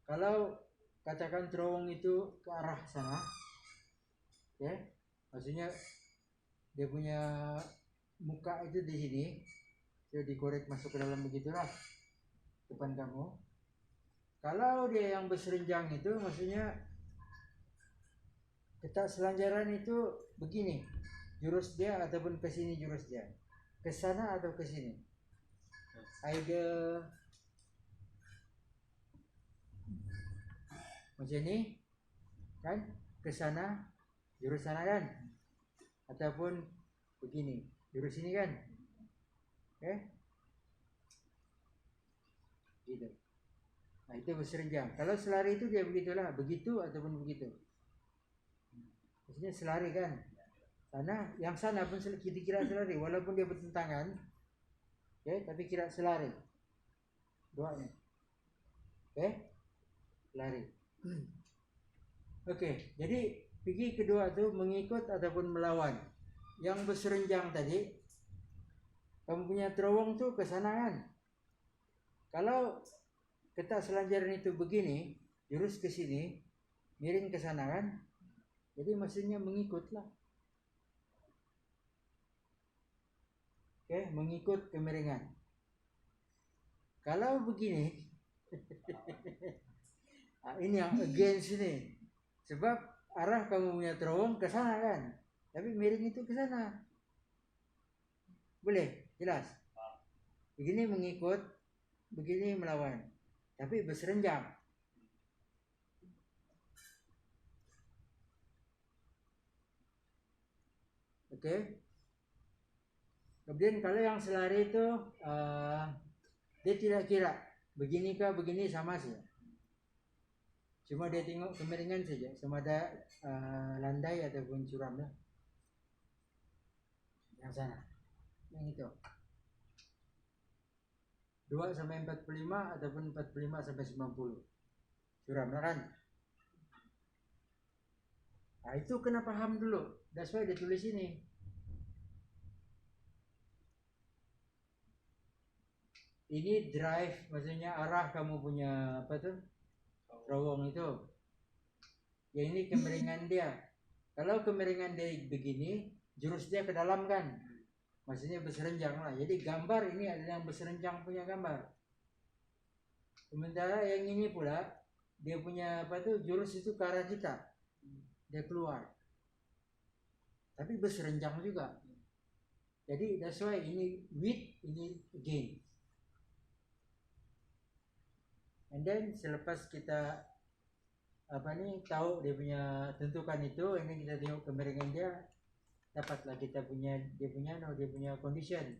kalau katakan terowong itu ke arah sana, ya, maksudnya dia punya muka itu di sini, dia dikorek masuk ke dalam begitulah depan kamu. Kalau dia yang berserenjang itu, maksudnya ketak selanjaran itu begini, jurus dia ataupun ke sini jurus dia, ke sana atau ke sini. Either macam ini kan, ke sana jurus sana kan, ataupun begini jurus ini kan, oke, gitu. Nah itu berserenjang. Kalau selari itu dia begitulah, begitu ataupun begitu. Maksudnya selari kan, sana yang sana pun kita kira selari, walaupun dia bertentangan, oke, tapi kira selari doanya, oke, lari. Oke, jadi fikih kedua itu mengikut ataupun melawan. Yang berserenjang tadi, kamu punya terowong tuh ke sana kan. Kalau ketak selanjaran itu begini, jurus ke sini, miring ke sana kan. Jadi maksudnya mengikutlah. Oke, mengikut kemiringan. Kalau begini, ini yang against ini. Sebab arah kamu punya terowong ke sana kan, tapi miring itu ke sana. Boleh? Jelas? Begini mengikut, begini melawan. Tapi berserenjang. Oke. Kemudian kalau yang selari itu dia tidak kira beginikah begini sama sih. Cuma dia tengok kemiringan saja, sama ada landai ataupun curam lah. Yang sana, yang itu 2 sampai 45 ataupun 45 sampai 90 curam lah kan. Nah itu kena paham dulu, that's why dia tulis ini. Ini drive, maksudnya arah kamu punya apa tuh, terowong itu. Ya ini kemiringan dia. Kalau kemiringan dia begini, jurus dia ke dalam kan, maksudnya berserenjang lah. Jadi gambar ini adalah yang berserenjang punya gambar. Sementara yang ini pula, dia punya apa tuh, jurus itu ke arah kita, dia keluar. Tapi berserenjang juga. Jadi that's why ini with, ini again. And then selepas kita apa nih tahu dia punya tentukan itu, ini kita tengok kemiringan dia, dapatlah kita punya dia punya condition.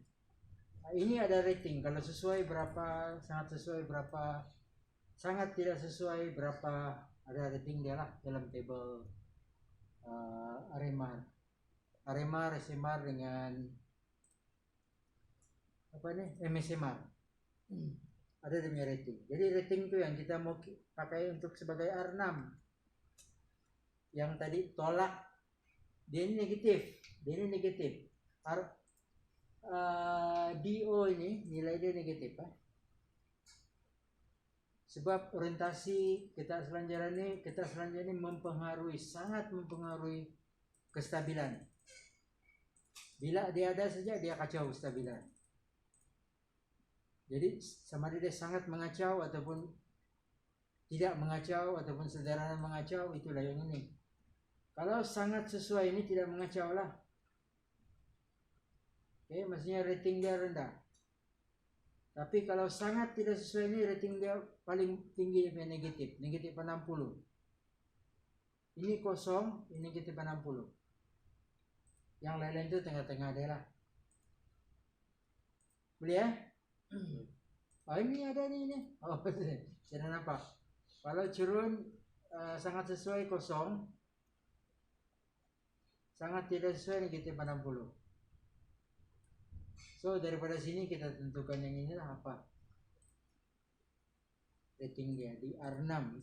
Nah, ini ada rating, kalau sesuai berapa, sangat sesuai berapa, sangat tidak sesuai berapa, ada rating dia lah dalam table RMR, SMR dengan apa nih, MSMR. Ada demi rating. Jadi rating itu yang kita mau pakai untuk sebagai R6. yang tadi tolak, dia ini negatif. DO ini nilai dia negatif, sebab orientasi kita selanjutnya ini sangat mempengaruhi kestabilan. Bila dia ada saja dia kacau kestabilan. Jadi sama dia sangat mengacau ataupun tidak mengacau ataupun sederhana mengacau, itulah yang ini. Kalau sangat sesuai ini tidak mengacau lah. Oke, maksudnya rating dia rendah. Tapi kalau sangat tidak sesuai ini rating dia paling tinggi, dia negatif 60. Ini kosong, ini negatif 60. Yang lain-lain itu tengah-tengah dia lah. Boleh ya? Oh ini ada ini. Oh jangan nampak. Kalau curun sangat sesuai kosong, sangat tidak sesuai negatif 60. So daripada sini kita tentukan yang inilah apa rating dia di R6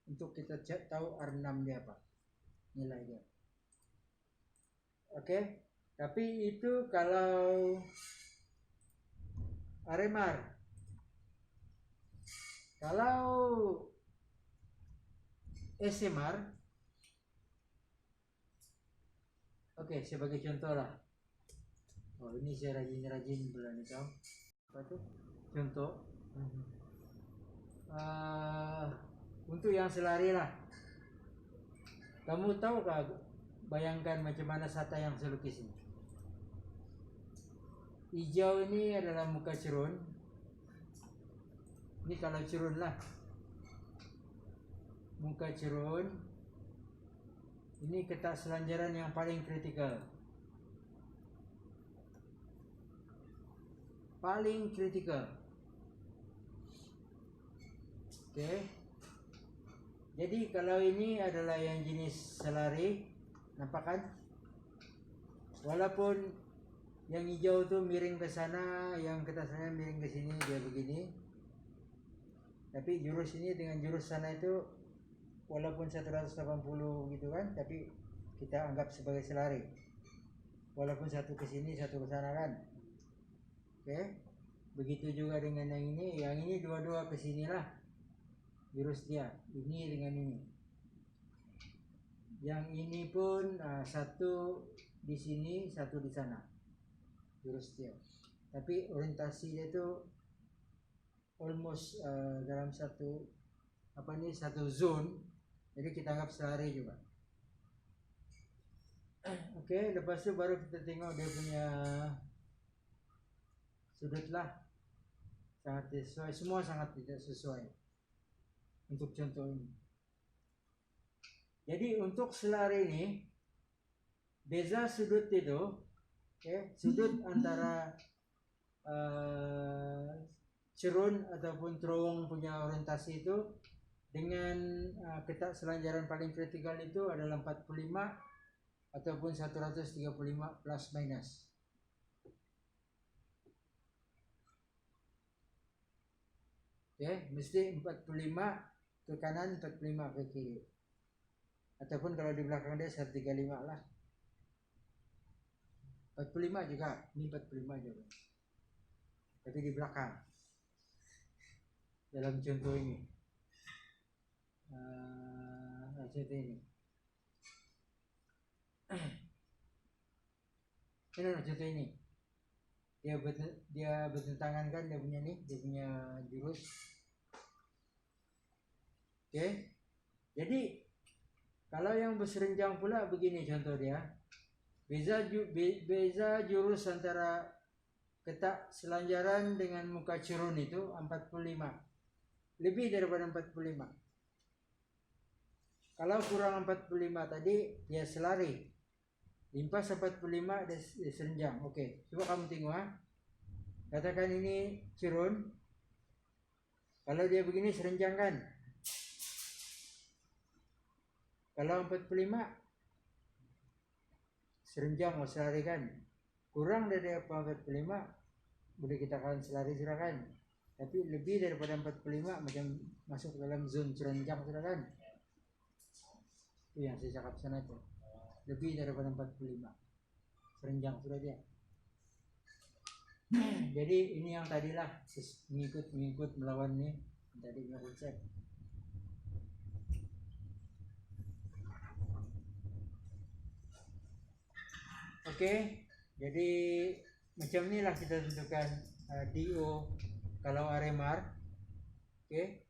untuk kita tahu R6 dia apa nilai dia. Oke, tapi itu kalau RMR. Kalau SMR, oke, sebagai contoh lah. Oh ini saya rajin bulan itu. Apa tuh? Contoh. Untuk yang selari lah. Kamu tahu gak? Bayangkan macam mana Sata yang saya lukis ini. Hijau ini adalah muka cerun. Ini kalau cerun lah. Muka cerun. Ini ketak selanjaran yang paling kritikal. Paling kritikal. Oke. Jadi kalau ini adalah yang jenis selari, nampak kan? Walaupun yang hijau tuh miring ke sana, yang ketak sana miring ke sini, dia begini. Tapi jurus ini dengan jurus sana itu walaupun 180 gitu kan, tapi kita anggap sebagai selari. Walaupun satu ke sini, satu ke sana kan. Oke. Begitu juga dengan yang ini dua-dua ke sini lah. Jurus dia, ini dengan ini. Yang ini pun satu di sini, satu di sana. Jurus dia. Tapi orientasi dia itu almost dalam satu zone. Jadi kita anggap selari juga. Oke, lepas itu baru kita tengok dia punya sudut lah. Sangat sesuai, semua sangat tidak sesuai untuk contoh ini. Jadi untuk selari ini beza sudut itu, sudut antara cerun ataupun terowong punya orientasi itu dengan ketak selanjaran paling kritikal itu adalah 45 ataupun 135 plus minus. Mesti 45 ke kanan, 45 ke kiri. Ataupun kalau di belakang dia 135 lah. 45 juga, ini 45 juga. Tapi di belakang. Dalam contoh ini. Contoh ini. Contoh ini. Dia bertentangan kan dia punya jurus. Oke. Jadi kalau yang berserenjang pula begini contoh dia. Beza jurus antara ketak selanjaran dengan muka cerun itu 45. Lebih daripada 45. Kalau kurang 45 tadi dia selari. Limpas 45 dia serenjang. Oke, coba kamu tengok Katakan ini cerun. Kalau dia begini serenjang kan? Kalau 45 serenjang mau selari kan? Kurang dari 45 boleh kita katakan selari silakan. Tapi lebih daripada 45 macam masuk dalam zone serenjang silakan. Itu yang saya cakap sana tuh. Lebih daripada 45. Serenjang sudah dia. Jadi ini yang tadilah mengikut melawan nih tadi punya konsep. Oke, jadi macam inilah kita tentukan DO kalau RMR. Oke,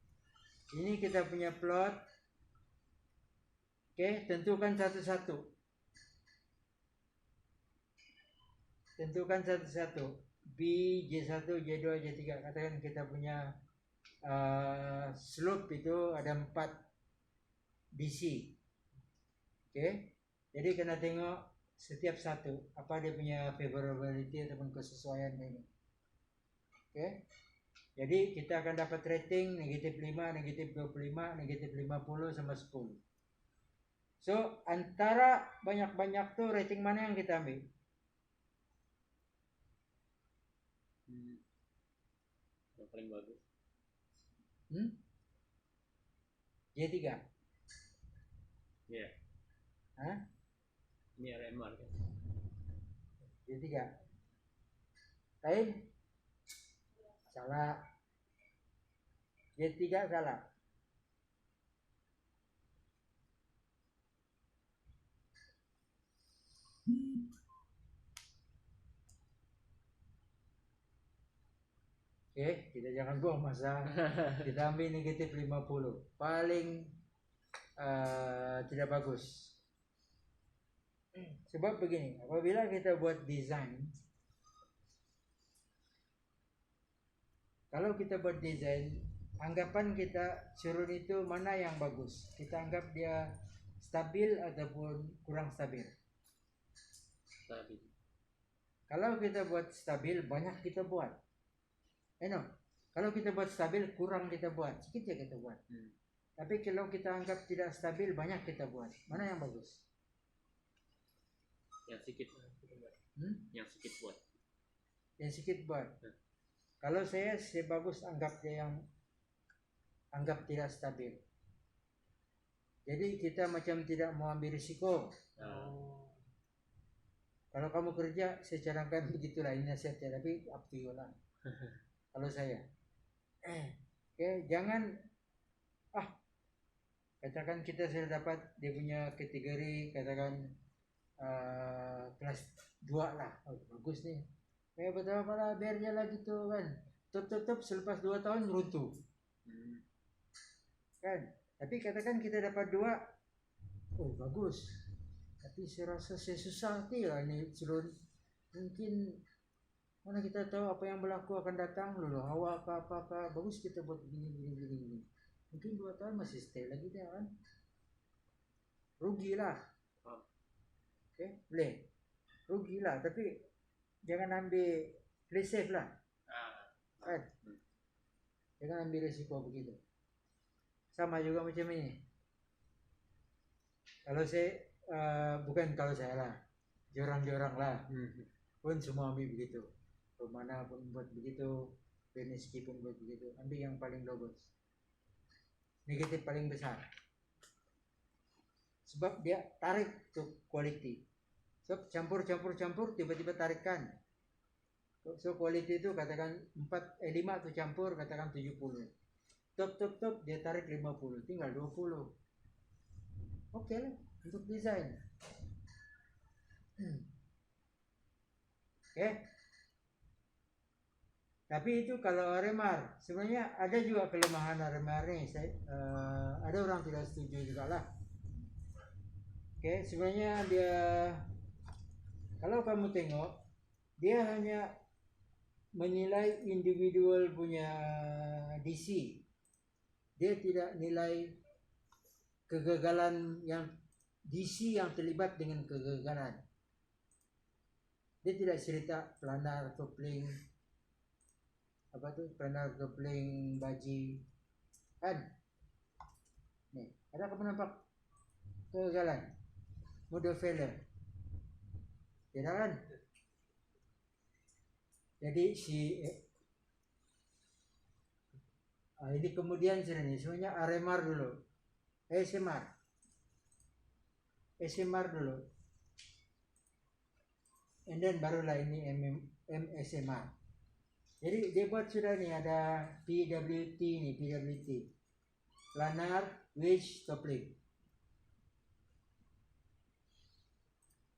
ini kita punya plot. Oke, tentukan satu-satu. Tentukan satu-satu. B, J1, J2, J3. Katakan kita punya slope itu ada 4 DC. Oke, jadi kena tengok setiap satu apa dia punya favorability ataupun kesesuaian ini. Oke, jadi kita akan dapat rating negatif 5, negatif 25, negatif 50 sama 10. So antara banyak-banyak tuh rating mana yang kita ambil? Yang paling bagus. J3. Iya. Hah? Ini RMR kan. J3. Lain? Salah. J3 salah. Oke, kita jangan buang masa. Kita ambil negatif 50. Paling tidak bagus. Sebab begini, apabila kita buat desain, kalau kita buat desain, anggapan kita suruh itu mana yang bagus. Kita anggap dia stabil ataupun kurang stabil. Stabil. Kalau kita buat stabil, banyak kita buat. Kalau kita buat stabil, kurang kita buat, sedikit ya kita buat. Tapi kalau kita anggap tidak stabil, banyak kita buat. Mana yang bagus? Yang sedikit. Yang sedikit buat. Yang sedikit buat. Kalau saya bagus anggap dia yang anggap tidak stabil. Jadi kita macam tidak mau ambil risiko. Kalau kamu kerja, saya cadangkan begitulah, ini nasihatnya, tapi up to you lah. Kalau saya, oke, jangan katakan kita sudah dapat dia punya kategori, katakan kelas 2 lah, bagus nih. Betul lah, biar dia lah gitu kan. Tutup selepas 2 tahun runtuh. Kan? Tapi katakan kita dapat 2, bagus. Tapi saya rasa saya susah hati lah ini turun. Mungkin mana kita tahu apa yang berlaku akan datang dulu, hawa apa bagus kita buat begini. Mungkin 2 tahun masih stay lagi dia kan. Rugilah. Oke, boleh. Rugilah, tapi jangan ambil play safe lah. Kan? Jangan ambil risiko begitu. Sama juga macam ini. Kalau saya bukan kalau saya lah, jorang-jorang lah. Pun semua ambil begitu. Mana pun buat begitu, Beniski pun buat begitu. Ambil yang paling bagus. Negatif paling besar. Sebab dia tarik tuh quality. Sebab campur tiba-tiba tarikan. So quality itu katakan 5 tuh campur katakan 70. Top dia tarik 50, tinggal 20. Oke lah untuk desain. Oke. Tapi itu kalau RMR, sebenarnya ada juga kelemahan RMR nih. Ada orang tidak setuju juga lah. Oke, sebenarnya dia kalau kamu tengok dia hanya menilai individual punya DC. Dia tidak nilai kegagalan yang DC yang terlibat dengan kegagalan. Dia tidak cerita planar coupling, planar coupling baji kan. Nih, ada kamu nampak kegagalan model failure tidak kan. Jadi ini kemudian sebenarnya RMR dulu, SMR. SMR dulu, and then barulah ini MSMR. Jadi dia buat sudah nih, ada PWT nih, PWT, planar wedge toppling.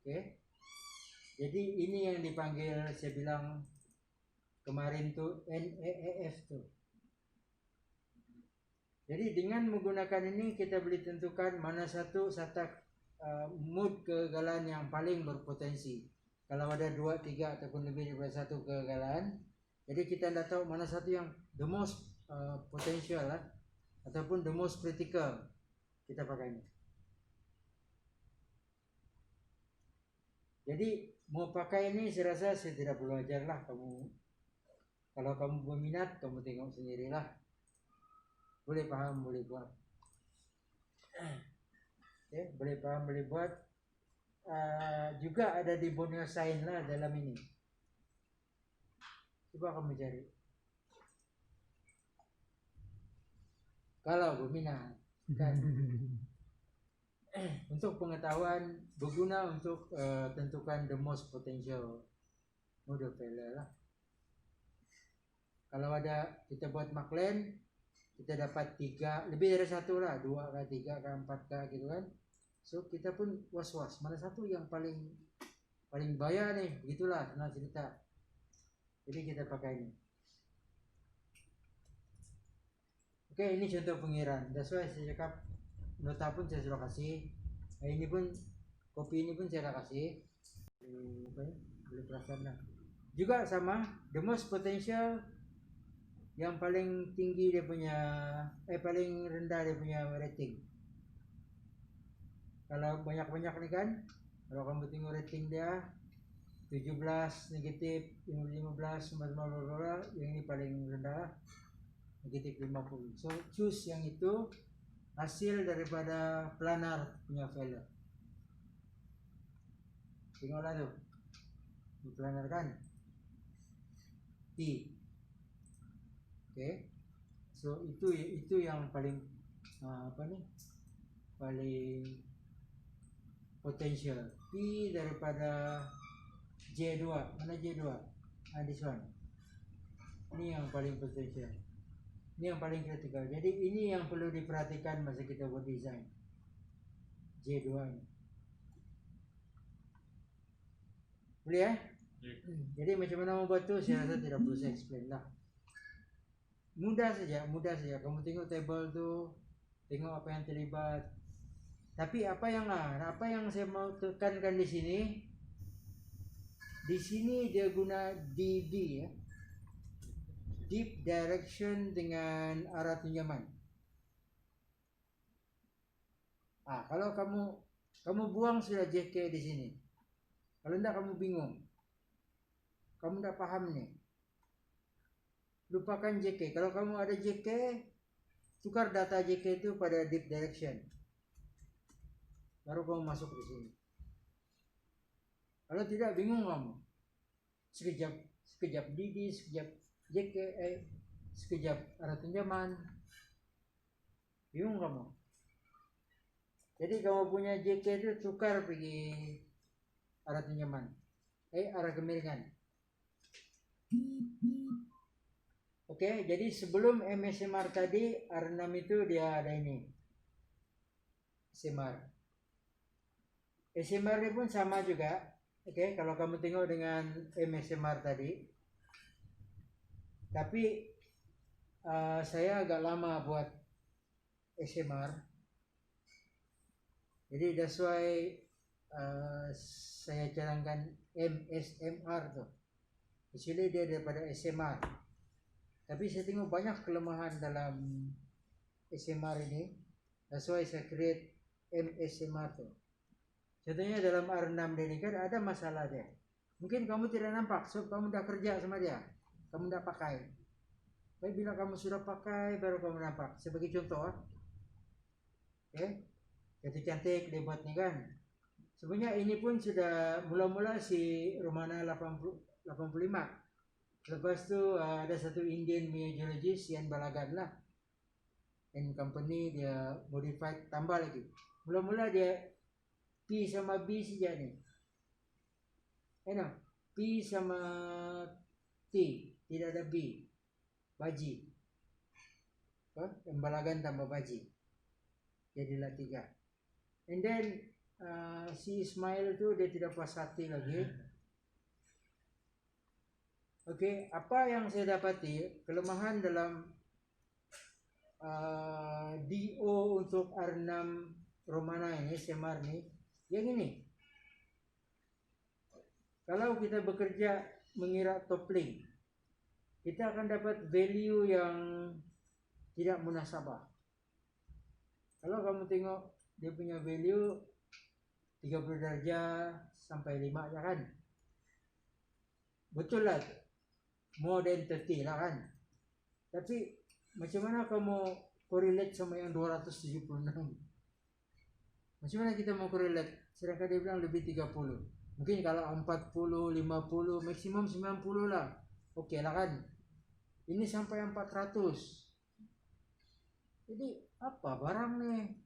Oke. Jadi ini yang dipanggil, saya bilang kemarin tuh NEEF tuh. Jadi dengan menggunakan ini kita boleh tentukan mana satu mood kegagalan yang paling berpotensi. Kalau ada 2, 3 ataupun lebih daripada 1 kegagalan, jadi kita tidak tahu mana satu yang the most potential lah, ataupun the most critical, kita pakai ini. Jadi mau pakai ini saya rasa saya tidak perlu ajar lah kamu. Kalau kamu berminat, kamu tengok sendirilah. Boleh paham, boleh buat. Okay, boleh paham, boleh buat. Juga ada di Borneo Sign lah dalam ini. Coba kamu cari. Kalau berminat, kan? Untuk pengetahuan, berguna untuk tentukan the most potential mode of failure lah. Kalau ada kita buat McLean, kita dapat 3, lebih dari 1 lah, 2 kah, 3 kah, 4 kah gitu kan. So kita pun was-was, mana satu yang paling bahaya nih, begitulah senang cerita. Jadi kita pakai ini. Oke, ini contoh pengiran. That's why saya cakap nota pun saya sudah kasih. Nah, ini pun kopi ini pun saya sudah kasih. Boleh perasaan lah. Juga sama, the most potential yang paling tinggi dia punya, paling rendah dia punya rating. Kalau banyak-banyak nih kan, kalau kamu tengok rating dia 17 negatif, 15, 15, yang ini paling rendah negatif 50. So choose yang itu hasil daripada planar punya failure. Tengoklah tuh, di planar kan T. Okay. So itu yang paling paling potential. P daripada J2. Mana J2? This one. Ini yang paling potential. Ini yang paling kritikal. Jadi ini yang perlu diperhatikan masa kita buat desain. J2 ini. Boleh ya? Jadi macam mana membuat tu saya rasa tidak perlu saya explain lah. Mudah saja. Kamu tengok table tu, tengok apa yang terlibat. Tapi apa yang saya mau tekankan di sini? Di sini dia guna DD ya. Deep direction dengan arah pinjaman. Kalau kamu buang sudah JK di sini. Kalau tidak kamu bingung. Kamu tidak paham nih. Lupakan JK. Kalau kamu ada JK, tukar data JK itu pada deep direction. Baru kamu masuk di sini. Kalau tidak bingung kamu. Sekejap DD, sekejap JK, sekejap arah pinjaman. Bingung kamu. Jadi kamu punya JK itu tukar pergi arah pinjaman. Arah kemiringan. Oke, jadi sebelum MSMR tadi, R6 itu dia ada ini. SMR. SMR ini pun sama juga. Oke, kalau kamu tengok dengan MSMR tadi. Tapi saya agak lama buat SMR. Jadi that's why saya cadangkan MSMR tuh. Actually dia daripada SMR. Tapi saya tengok banyak kelemahan dalam SMR ini. That's why saya create MSMR tuh. Contohnya dalam R6 ini kan ada masalah dia. Mungkin kamu tidak nampak, so kamu dah kerja sama dia. Kamu dah pakai. Tapi bila kamu sudah pakai, baru kamu nampak. Sebagai contoh. Oke. Cantik-cantik dia buat ni kan. Sebenarnya ini pun sudah mula-mula si Romana 85. Lepas tu ada satu Indian geologist yang Balagan lah. And company dia modified tambah lagi. Mula-mula dia P sama B saja nih. P sama T, tidak ada B. Baji. Embalagan tambah baji. Jadilah 3. And then si Ismail itu dia tidak puas hati lagi. Oke, apa yang saya dapati kelemahan dalam DO untuk R6 Romana ini, Semar ini, yang ini. Kalau kita bekerja mengira top link, kita akan dapat value yang tidak munasabah. Kalau kamu tengok dia punya value 30 derajat sampai 5 ya kan? Betul lah, more than 30 lah kan? Tapi macam mana kamu correlate sama yang 276? Macam mana kita mau correlate? Sedangkan dia bilang lebih 30. Mungkin kalau 40, 50, maksimum 90 lah. Oke lah kan? Ini sampai 400. Jadi apa barang nih?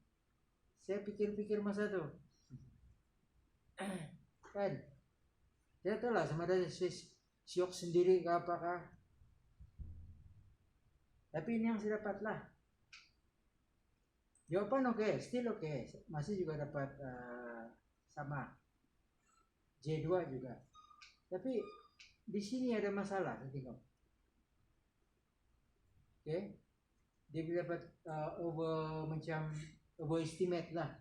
Saya pikir-pikir masa tuh. Kan? Saya tahu lah sama ada syok sendiri ke apakah. Tapi ini yang saya dapat lah. Jawaban oke, still oke. Masih juga dapat sama. J2 juga. Tapi di sini ada masalah, tengok. Oke. Dia dapat overestimate lah.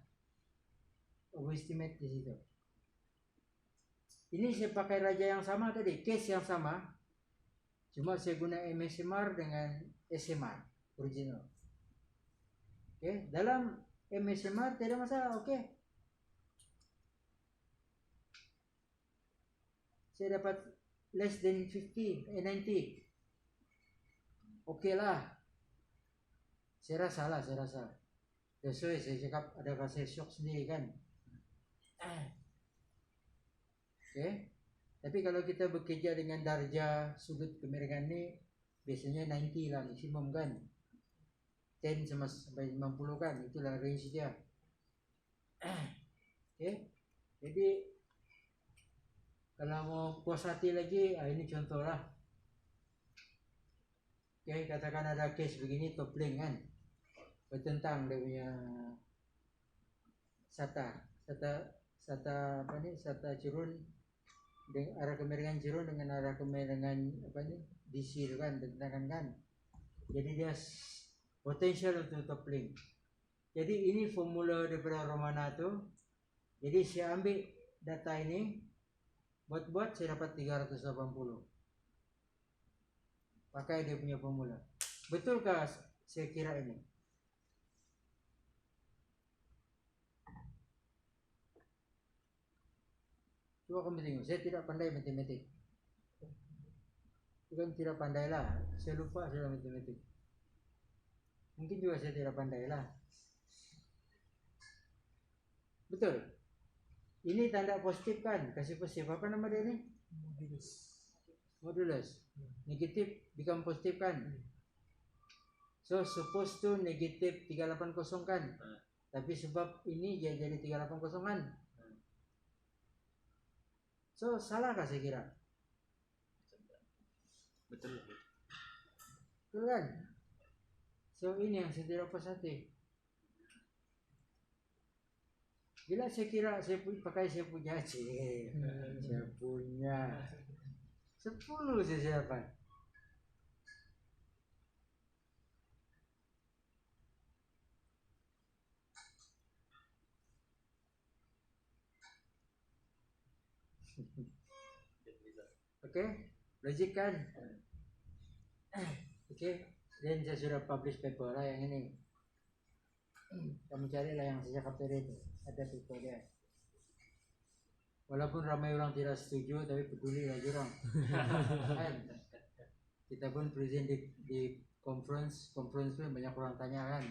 Overestimate di situ. Ini saya pakai raja yang sama tadi, case yang sama. Cuma saya guna MSMR dengan SMR original. Oke, dalam MSMR tidak masalah, oke. Saya dapat less than 90. Oke lah. Saya rasa. Sesuai saya cakap ada rasa shock sendiri kan. Oke. Tapi kalau kita bekerja dengan darjah sudut kemiringan ini biasanya 90 lah maksimum kan. 10 sampai 50 kan, itulah range dia. Oke. Jadi kalau mau puas hati lagi, ini contoh lah. Oke, katakan ada case begini top link kan. Bertentang dia punya SATA Cirun dengan arah kemiringan Cirun dengan arah kemiringan DC itu kan, bertentangan kan. Jadi dia potensial untuk top link. Jadi ini formula daripada Romana tuh. Jadi saya ambil data ini, buat saya dapat 380. Pakai dia punya formula. Betulkah saya kira ini? Coba kamu tengok, saya tidak pandai matematik. Bukan tidak pandai lah, saya lupa saya matematik. Mungkin juga saya tidak pandai lah. Betul. Ini tanda positif kan, kasih positif. Apa nama dia ini? Modulus. Negatif become positif kan. So supposed to negatif 380 kan. Tapi sebab ini dia jadi 380 kan. So salahkah saya kira? Betul. Betul kan? So ini yang saya tidak puas hati. Bila saya kira saya pakai saya punya saya punya 10 saya dapat. Oke, logik kan? Oke, dan saya sudah publish paper lah yang ini. Kamu carilah yang saya cakap tadi itu, ada paper dia. Walaupun ramai orang tidak setuju, tapi peduli lah orang. Kan? Kita pun present di conference pun banyak orang tanya kan.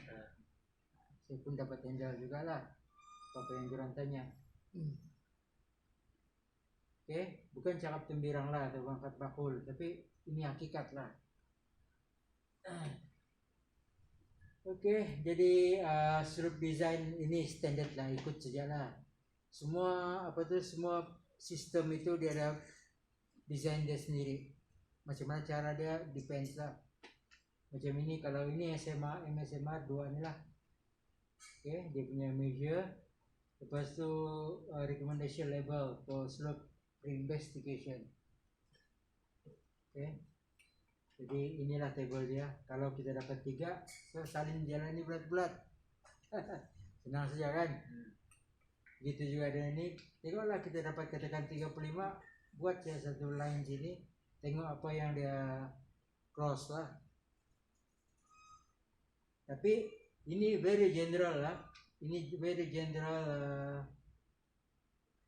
Saya pun dapat handle juga lah apa yang orang tanya. Oke, bukan cakap tembirang lah atau angkat bakul, tapi ini hakikat lah. Oke, jadi struktur desain ini standar lah, ikut saja lah. semua semua sistem itu dia ada desain dia sendiri. Macam mana cara dia depends lah. Macam ini kalau ini SMA, MSMR 2 ni lah. Okay, dia punya measure. Lepas tu recommendation level for slope investigation. Okay. Jadi inilah table dia. Kalau kita dapat 3, so salin jalani bulat-bulat. Senang saja kan? Gitu juga dengan ini. Tengoklah kita dapat katakan 35, buat saya satu line sini. Tengok apa yang dia cross lah. Tapi ini very general lah. Ini very general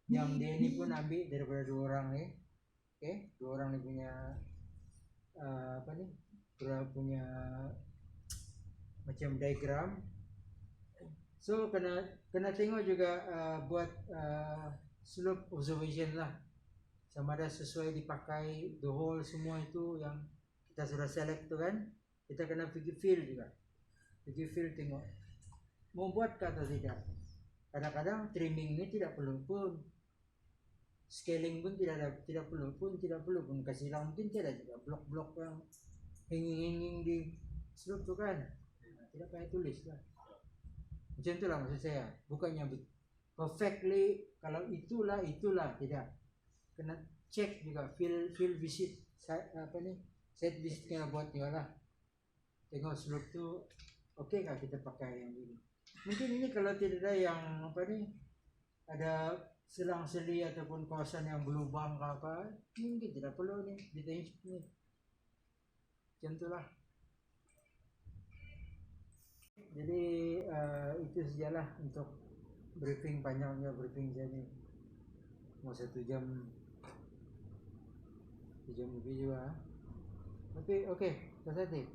yang dia ini pun ambil daripada 2 orang ni. Okay, 2 orang ni punya punya macam diagram. So kena tengok juga buat slope observation lah. Sama ada sesuai dipakai the whole semua itu yang kita sudah select tu kan. Kita kena pergi feel juga. Pergi feel tengok mau buat ke atau tidak. Kadang-kadang trimming ini tidak perlu pun, scaling pun tidak perlu pun, kasih lang mungkin tidak juga blok-blok yang hanging di slope tu kan. Tidak payah tulis lah. Macam itulah maksud saya. Bukannya perfectly kalau itulah tidak. Kena cek juga field visit set visit kena buat juga lah. Tengok slope tu oke kah kita pakai yang ini. Mungkin ini kalau tidak ada yang ada selang-seli ataupun kawasan yang berlubang ke apa, mungkin tidak perlu nih ditengok nih. Macam itulah. Jadi itu sajalah untuk briefing, panjangnya briefing saya ni. Mau 1 jam lebih juga. Tapi okey, positif.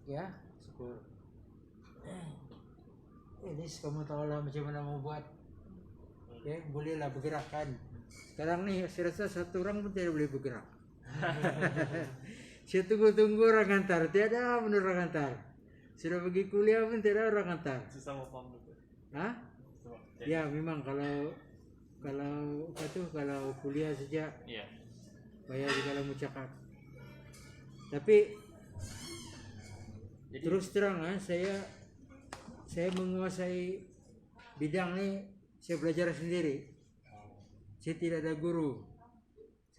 Ya, syukur. This kamu tahu lah macam mana mau buat. Okay, bolehlah bergerakkan. Sekarang ni saya rasa 1 orang pun tidak boleh bergerak. Saya tunggu orang hantar, tiada pun orang hantar. Sudah pergi kuliah pun tiada orang hantar. Susah mau paham tu. Ya memang kalau kuliah saja. Iya. Bayar juga kalau mau cakap. Tapi jadi, terus terang saya menguasai bidang ni, saya belajar sendiri. Saya tidak ada guru.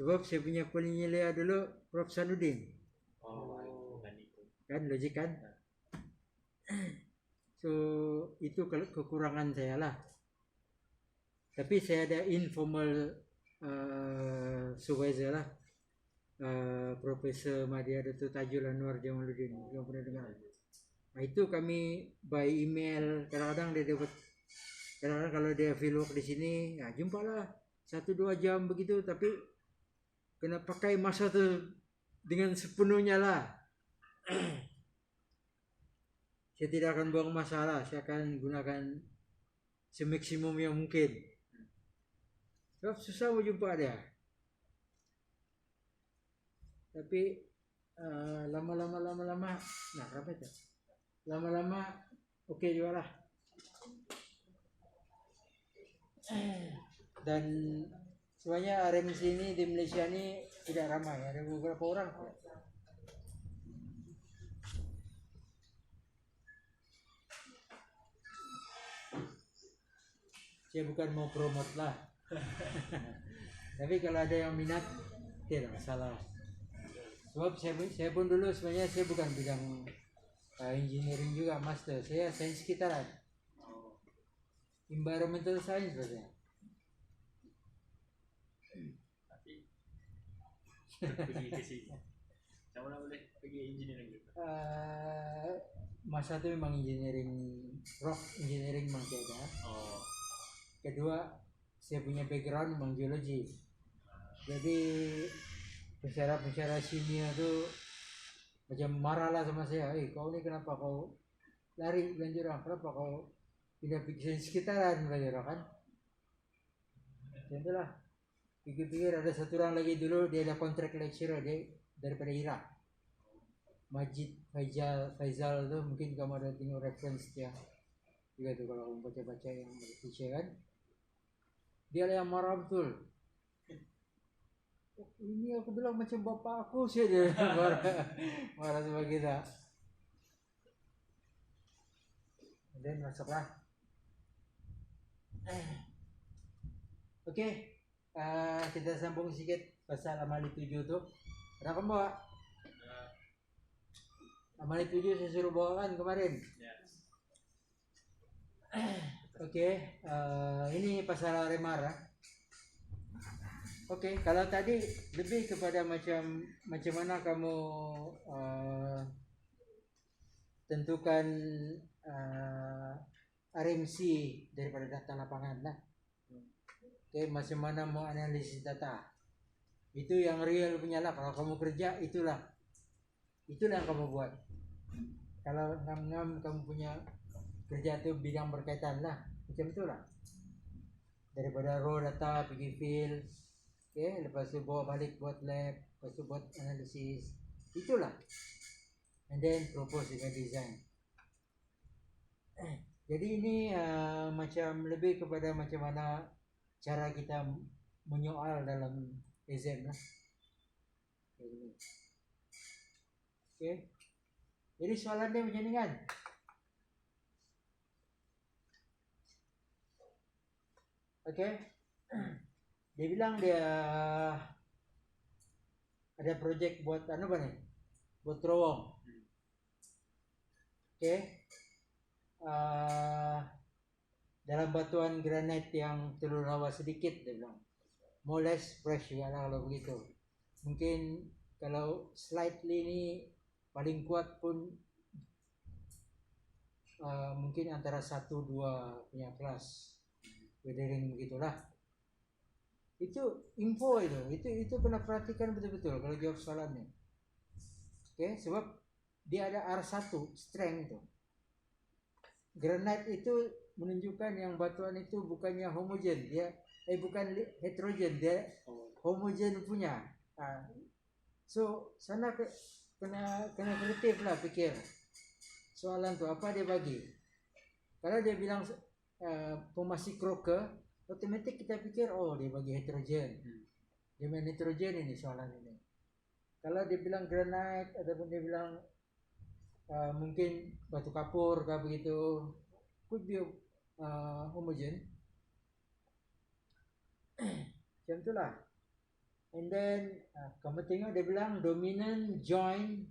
Sebab saya punya penilaian dulu Prof Sanudin. Kan logik kan? So itu kekurangan saya lah. Tapi saya ada informal supervisor lah. Profesor Madya Datuk Tajul Anwar Jamaluddin, yang pernah dengar. Nah, itu kami by email, kadang-kadang dia dapat, kadang-kadang kalau dia field work di sini, ya jumpalah 1-2 jam begitu, tapi kena pakai masa tu dengan sepenuhnya lah. Saya tidak akan buang masalah, saya akan gunakan semaksimum yang mungkin. Sebab susah mau jumpa dia. Tapi lama-lama nah apa itu? Lama-lama oke juga lah. Dan sebenarnya RMC ini di Malaysia ini tidak ramai, ada beberapa orang. Saya bukan mau promote lah. Tapi kalau ada yang minat, tidak masalah. Sebab saya pun dulu sebenarnya saya bukan bidang engineering juga, master. Saya sains sekitaran. Environmental science sebenarnya. Tapi pergi ke sini. Sama boleh pergi engineering juga. Masa itu memang engineering rock, engineering memang ada. Kedua, saya punya background memang geologi. Jadi pensyarah senior tu macam marah lah sama saya. Kau ni kenapa kau lari belanja orang? Kenapa kau tidak pikir sekitaran belanja orang kan? Contohlah, pikir-pikir ada 1 orang lagi dulu, dia ada contract lecturer, dia daripada Iraq. Majid Faizal tu, mungkin kamu ada tengok reference dia. juga tuh kalau kamu baca-baca yang Malaysia kan, dia yang marah betul. Ini aku bilang macam bapak aku sih, dia marah sama kita. Dan masuklah. Oke, kita sambung sedikit pasal Amali 7 tuh. Ada kamu bawa? Amali 7 saya suruh bawakan kemarin. Ya. Oke, ini pasal remar. Oke, kalau tadi lebih kepada macam mana kamu tentukan RMC daripada data lapangan lah. Oke, macam mana mau analisis data. Itu yang real punya lah. Kalau kamu kerja itulah yang kamu buat. Kalau ngam-ngam kamu punya kerja itu bidang berkaitan lah, macam itulah. Daripada raw data pergi field. Okay, lepas tu bawa balik buat lab, lepas tu buat analisis, itulah. And then propose dengan design. Jadi ini macam lebih kepada macam mana cara kita menyoal dalam exam lah. Okay. Jadi soalan dia macam ni kan. Okay. Dia bilang dia ada projek buat apa nih? Buat terowong. Okay. Dalam batuan granit yang telur rawa sedikit, dia bilang. More less fresh juga lah kalau begitu. Mungkin kalau slightly ni paling kuat pun mungkin antara 1-2 punya kelas. Weathering begitulah. Itu info itu kena perhatikan betul-betul kalau jawab soalan ni. Okay, sebab dia ada R1 strength itu. Granite itu menunjukkan yang batuan itu bukannya homogen, dia bukan heterogen, dia homogen punya. So sana kena kreatif lah pikir soalan tu apa dia bagi. Kalau dia bilang formasi Crocker, otomatis kita pikir dia bagi heterogen. Dia main heterogen ini soalan ini. Kalau dia bilang granite ataupun dia bilang mungkin batu kapur kah begitu, could be homogen. Macam itulah. And then kamu tengok dia bilang dominant joint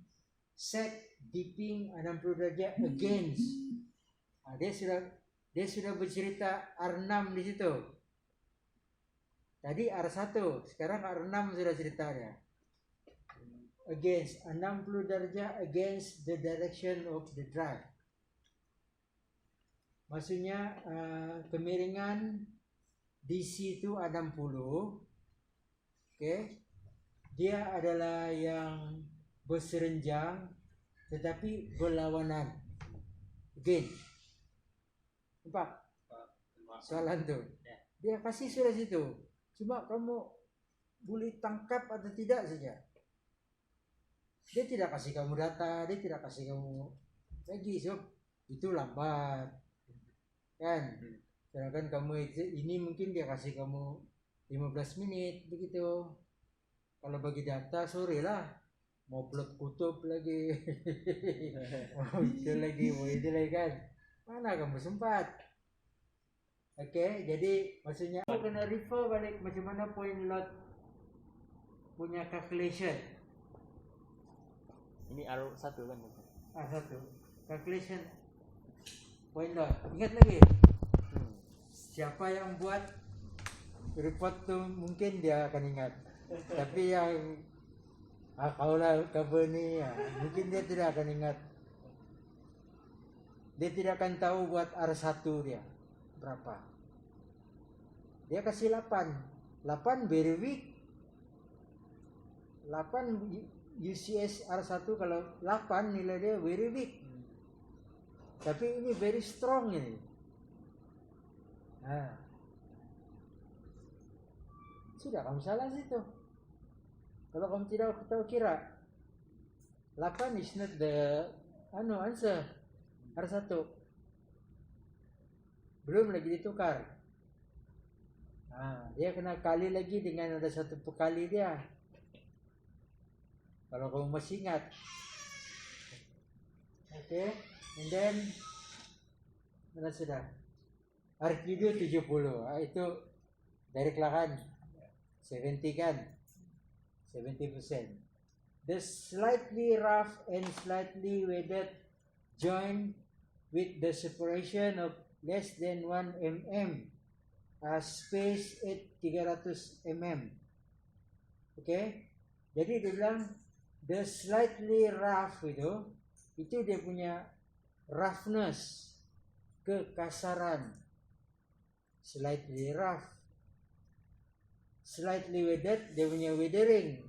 set dipping 60 derajat against. Dia sudah bercerita R6 di situ. Tadi R1, sekarang R6 sudah cerita dia. Against 60 derajat against the direction of the drive. Maksudnya kemiringan DC itu 60. Okay. Dia adalah yang berserenjang tetapi berlawanan. Again. Nampak? Soalan tu. Dia kasih sudah situ. Cuma kamu boleh tangkap atau tidak saja. Dia tidak kasih kamu data, dia tidak kasih kamu lagi. So, itu lambat. Kan? Sedangkan kamu ini mungkin dia kasih kamu 15 menit begitu. Kalau bagi data sore lah. Mau plot kutub lagi. Mau itu lagi kan. Mana kamu sempat? Oke, jadi maksudnya aku kena refer balik macam mana point load punya calculation. Ini R1 kan? R1. Calculation point load. Ingat lagi? Siapa yang buat report tu mungkin dia akan ingat. Tapi yang kaulah cover ni mungkin dia tidak akan ingat. Dia tidak akan tahu buat R1 dia berapa. Dia kasih 8. 8 very weak. 8 UCS R1 kalau 8 nilai dia very weak. Tapi ini very strong ini. Sudah kamu salah situ. Kalau kamu tidak tahu kira 8 is not the answer R1. belum lagi ditukar. Nah, dia kena kali lagi dengan ada satu pekali dia. Kalau kamu masih ingat. Oke, and then mana sudah? RQ 70. Itu direct lah kan? 70 kan? 70%. The slightly rough and slightly weathered joint with the separation of less than 1 mm space at 300 mm. Okay? Jadi dia bilang the slightly rough itu dia punya roughness, kekasaran. Slightly rough. Slightly weathered, dia punya weathering.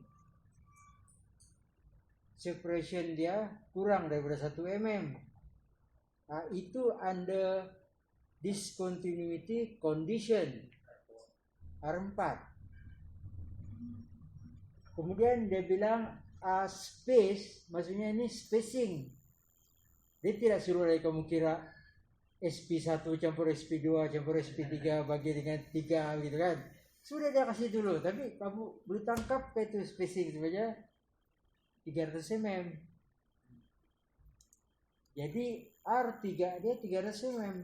Separation dia kurang daripada 1 mm. Itu under discontinuity condition R4. Kemudian dia bilang space, maksudnya ini spacing. Dia tidak suruh lagi kamu kira SP1 campur SP2 campur SP3 bagi dengan 3 gitu kan. Sudah dia kasih dulu, tapi kamu boleh tangkap ke itu spacing itu aja 300 mm. Jadi R3 dia 300 mm.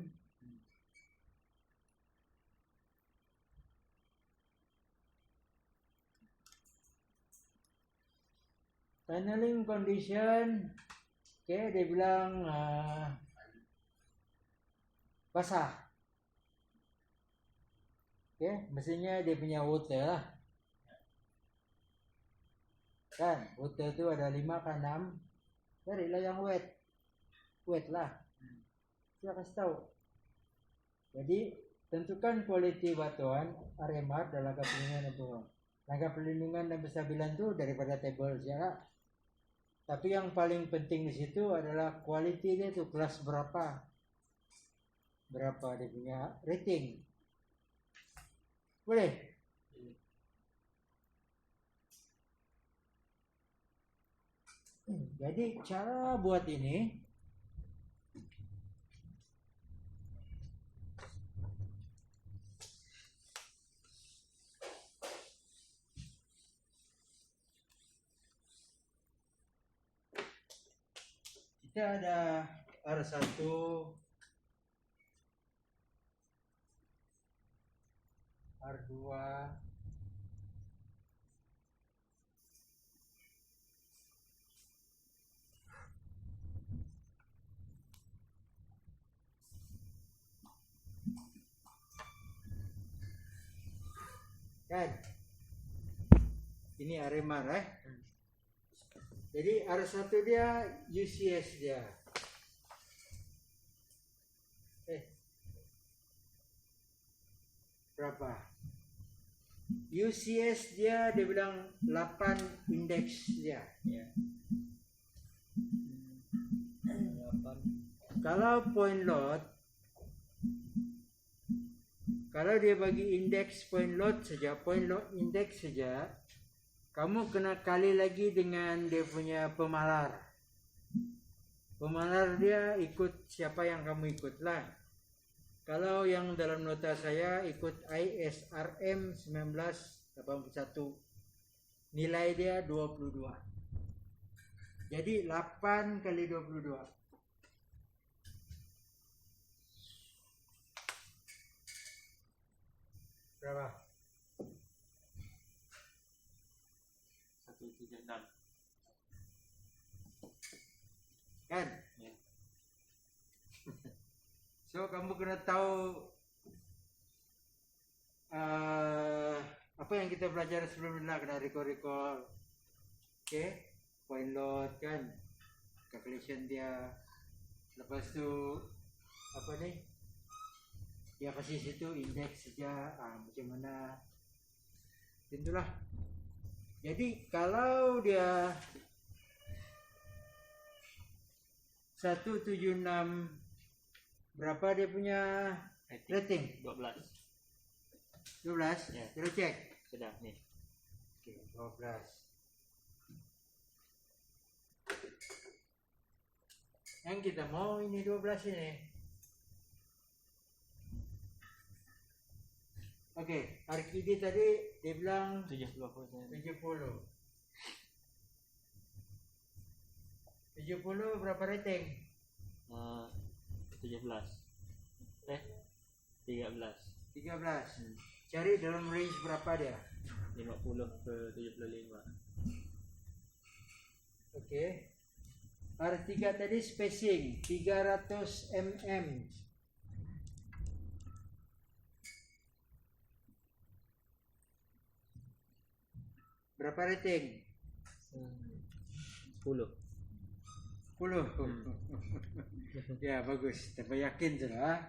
Tunneling condition, oke, dia bilang basah. Oke, mestinya dia punya water lah. Kan, water itu ada 5 ke 6. Carilah yang wet. Wet lah. Saya kasih tahu. Jadi, tentukan quality batuan RMR dan langkah perlindungan itu. Langkah perlindungan dan penstabilan itu daripada table ya. Tapi yang paling penting di situ adalah quality dia itu kelas berapa. Berapa dia punya rating. Boleh? Jadi cara buat ini kita ada R1 R2 kan ini RMR jadi R1 dia UCS dia berapa UCS dia bilang 8 indeks dia ya. 8. Kalau point load kalau dia bagi indeks point load index saja kamu kena kali lagi dengan dia punya pemalar. Pemalar dia ikut siapa yang kamu ikut lah. Kalau yang dalam nota saya ikut ISRM 1981. Nilai dia 22. Jadi 8 kali 22. Berapa? 136. Kan? Ya. So kamu kena tahu apa yang kita belajar sebelumnya, kena recall. Oke, point load kan, calculation dia. Lepas tu apa nih? Dia kasih situ indeks saja, macam mana? Itulah. Jadi kalau dia 176 berapa dia punya rating? 12. 12? Ya. Kita cek. Sudah nih. Oke, 12. Yang kita mau ini 12 ini. Oke, Arkidi tadi dia bilang 70%. 70. 70 berapa rating? 17. 13. 13. Cari dalam range berapa dia? 50 ke 75. Oke. R3 tadi spacing 300 mm. Berapa rating? 10. 10. Ya bagus, tapi yakin sudah.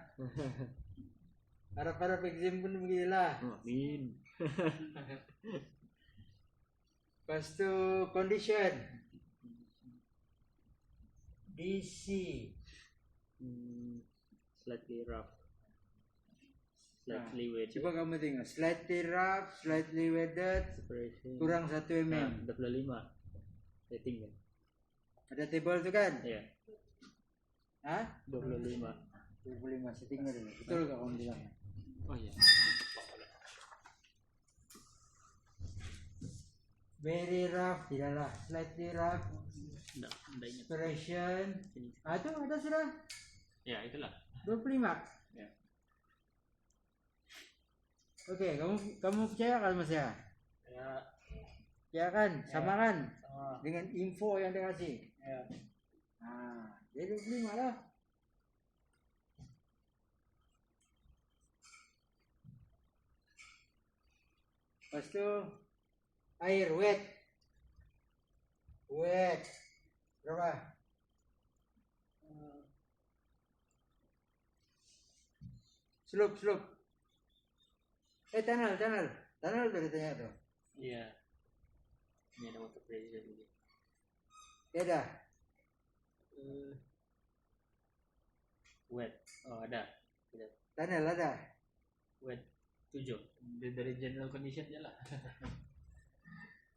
Harap-harap exam pun beginilah. Amin. Lepas tu condition DC Slightly rough. Slightly wet. coba kamu tengok slightly rough, slightly weathered, Separation. kurang 1 mm. 25. Rating kan? Ada table tu kan? Iya. Hah? 25. 25 settingnya dulu. Betul gak kamu bilang? Oh iya. Very rough, tidaklah. Slightly rough, Enggak ingat. expression. Sini. Itu ada sudah Ya, itulah. 25. Ya. Oke, kamu percaya kan Mas ya? Ya, Ya kan? Sama kan? sama. Dengan info yang dia kasih. Ya. Nah, jadi 25 lah. Lepas tu air wet. Wet. Berapa? Slope. Tunnel tu katanya tu. Iya. Ini ada water pressure juga. Ya dah. Wet. Oh, ada. Tidak. Tunnel ada. Wet 7. Dari general condition aja lah.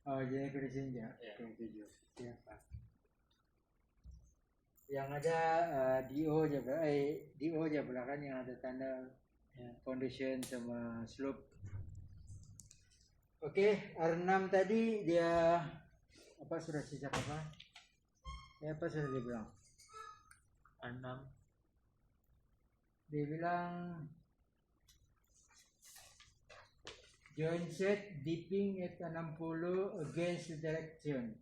Oh, jadi condition je. Ya. Yang 7. Siapa? Yang ada DO je belakang yang ada tunnel, Ya. foundation sama slope. Oke, R6 tadi dia apa sudah sisa apa? Ya apa sudah dia bilang? 6. Dia bilang joint set dipping at 60 against the direction.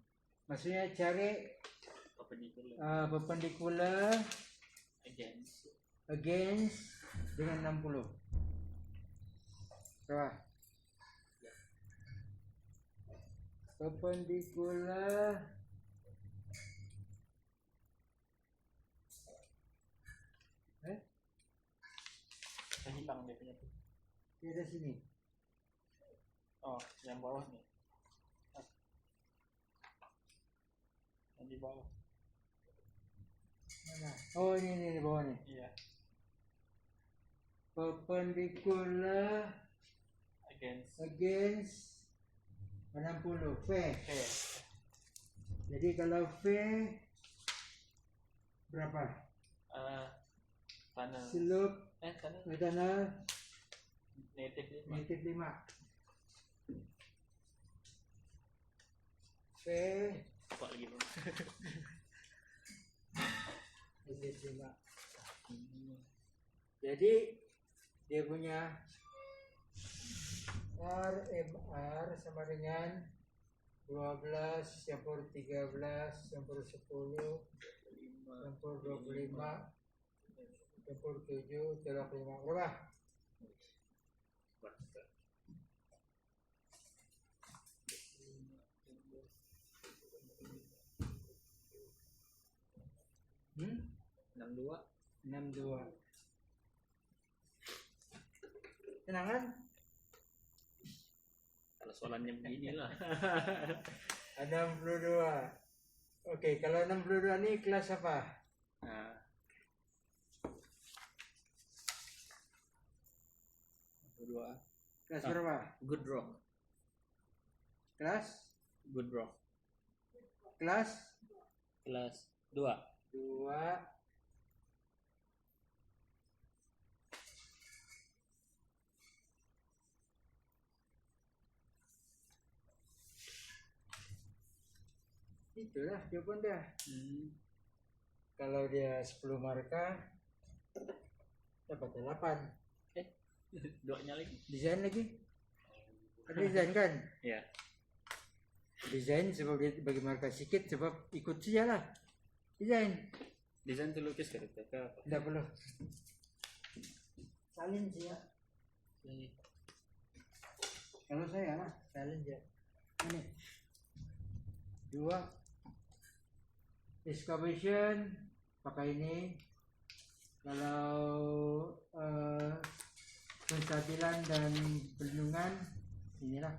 Maksudnya cari perpendicular against dengan 60. Berapa? Perpendicular hilang dia punya tuh. dia ada sini. Oh, yang bawah nih. Yang di bawah. Mana? Oh ini bawah nih. Iya. Perpendicular against 60 V. Oke. Jadi kalau V berapa? Tunnel. Slope Tunnel native native 5. -5. V Apa lagi bro? native 5. Jadi dia punya RMR sama dengan 12 campur 13 campur 10 campur 25 campur 7 tolak 5 berapa? Hmm? 62 tenangan? Kalau soalannya begini lah. 62. Oke, kalau 62 ini kelas apa? Nah, kedua Kelas berapa? good rock. Kelas? Good rock. Kelas Kelas 2. 2. itulah jawaban dah. Hmm. Kalau dia 10 marka dapat 8. Duanya lagi. Desain lagi. Ada desain kan? Ya. Desain sebab dia bagi marka sedikit sebab ikut saja lah. Desain. Desain tuh lukis kan itu apa? Tidak perlu. Salin saja. Ini. Kalau saya lah salin saja. Ini. 2 excavation pakai ini. Kalau penstabilan dan perlindungan inilah.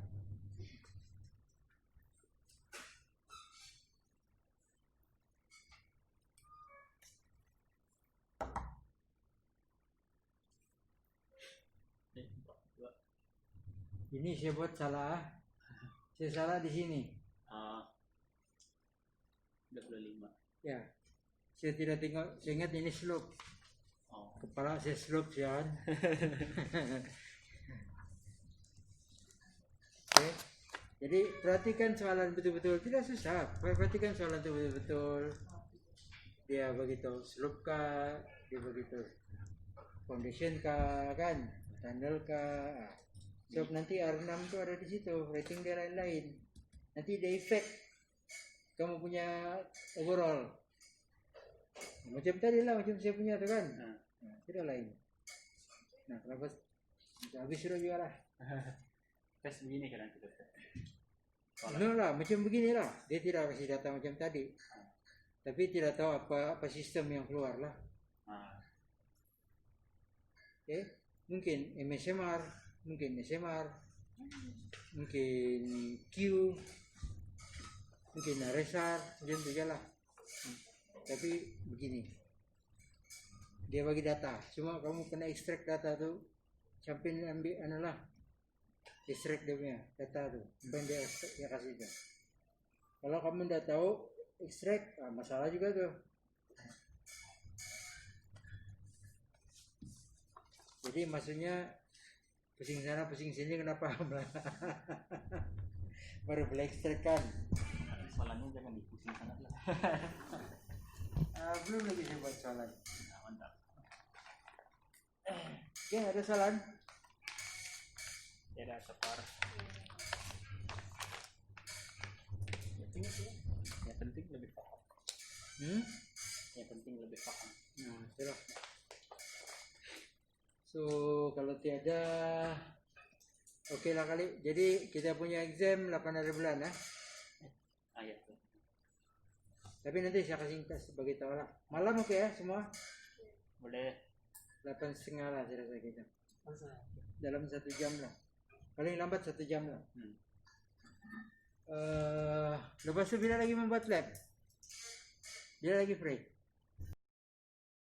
Ini saya buat salah. Saya salah di sini. 25. Ya. Saya tidak tengok. Saya ingat ini slope. Oh. Kepala saya slope ya. Oke. Jadi perhatikan soalan betul-betul, tidak susah. Perhatikan soalan itu betul-betul. Dia begitu slope kah, dia begitu foundation kah, kan, tunnel kah. Sebab nanti R6 itu ada di situ, rating dia lain-lain. Nanti dia efek kamu punya overall. Macam tadi lah, macam saya punya tu kan. Nah, tidak lain. Nah, kenapa habis sudah juga lah. Tes begini kan nanti. No lah, macam beginilah. Dia tidak kasih data macam tadi. Tapi tidak tahu apa sistem yang keluar lah. Oke, mungkin MSMR, mungkin SMR, mungkin Q, mungkin RSR, macam itu je lah. Tapi begini, dia bagi data, cuma kamu kena ekstrak data tu, sampai ambil analah, ekstrak dia punya data tu, sampai dia kasih tu. Kalau kamu tidak tahu ekstrak, masalah juga tu. Jadi maksudnya pusing sana pusing sini kenapa? Baru boleh ekstrak kan? Soalnya jangan dipusing sangat lah. Belum lagi saya buat soalan. Nah, mantap. Oke, ada soalan? Tidak separ. Ya penting lebih paham. Ya penting lebih paham. Nah, sudah. So kalau tiada, oke lah kali. Jadi kita punya exam 8 hari bulan ya. Ya. Tapi nanti saya kasih bagi tahu lah. Malam oke ya semua? Boleh. 8:30 lah saya rasa kita. Dalam 1 jam lah. Paling lambat 1 jam lah. Lepas itu bila lagi membuat lab? Dia lagi free.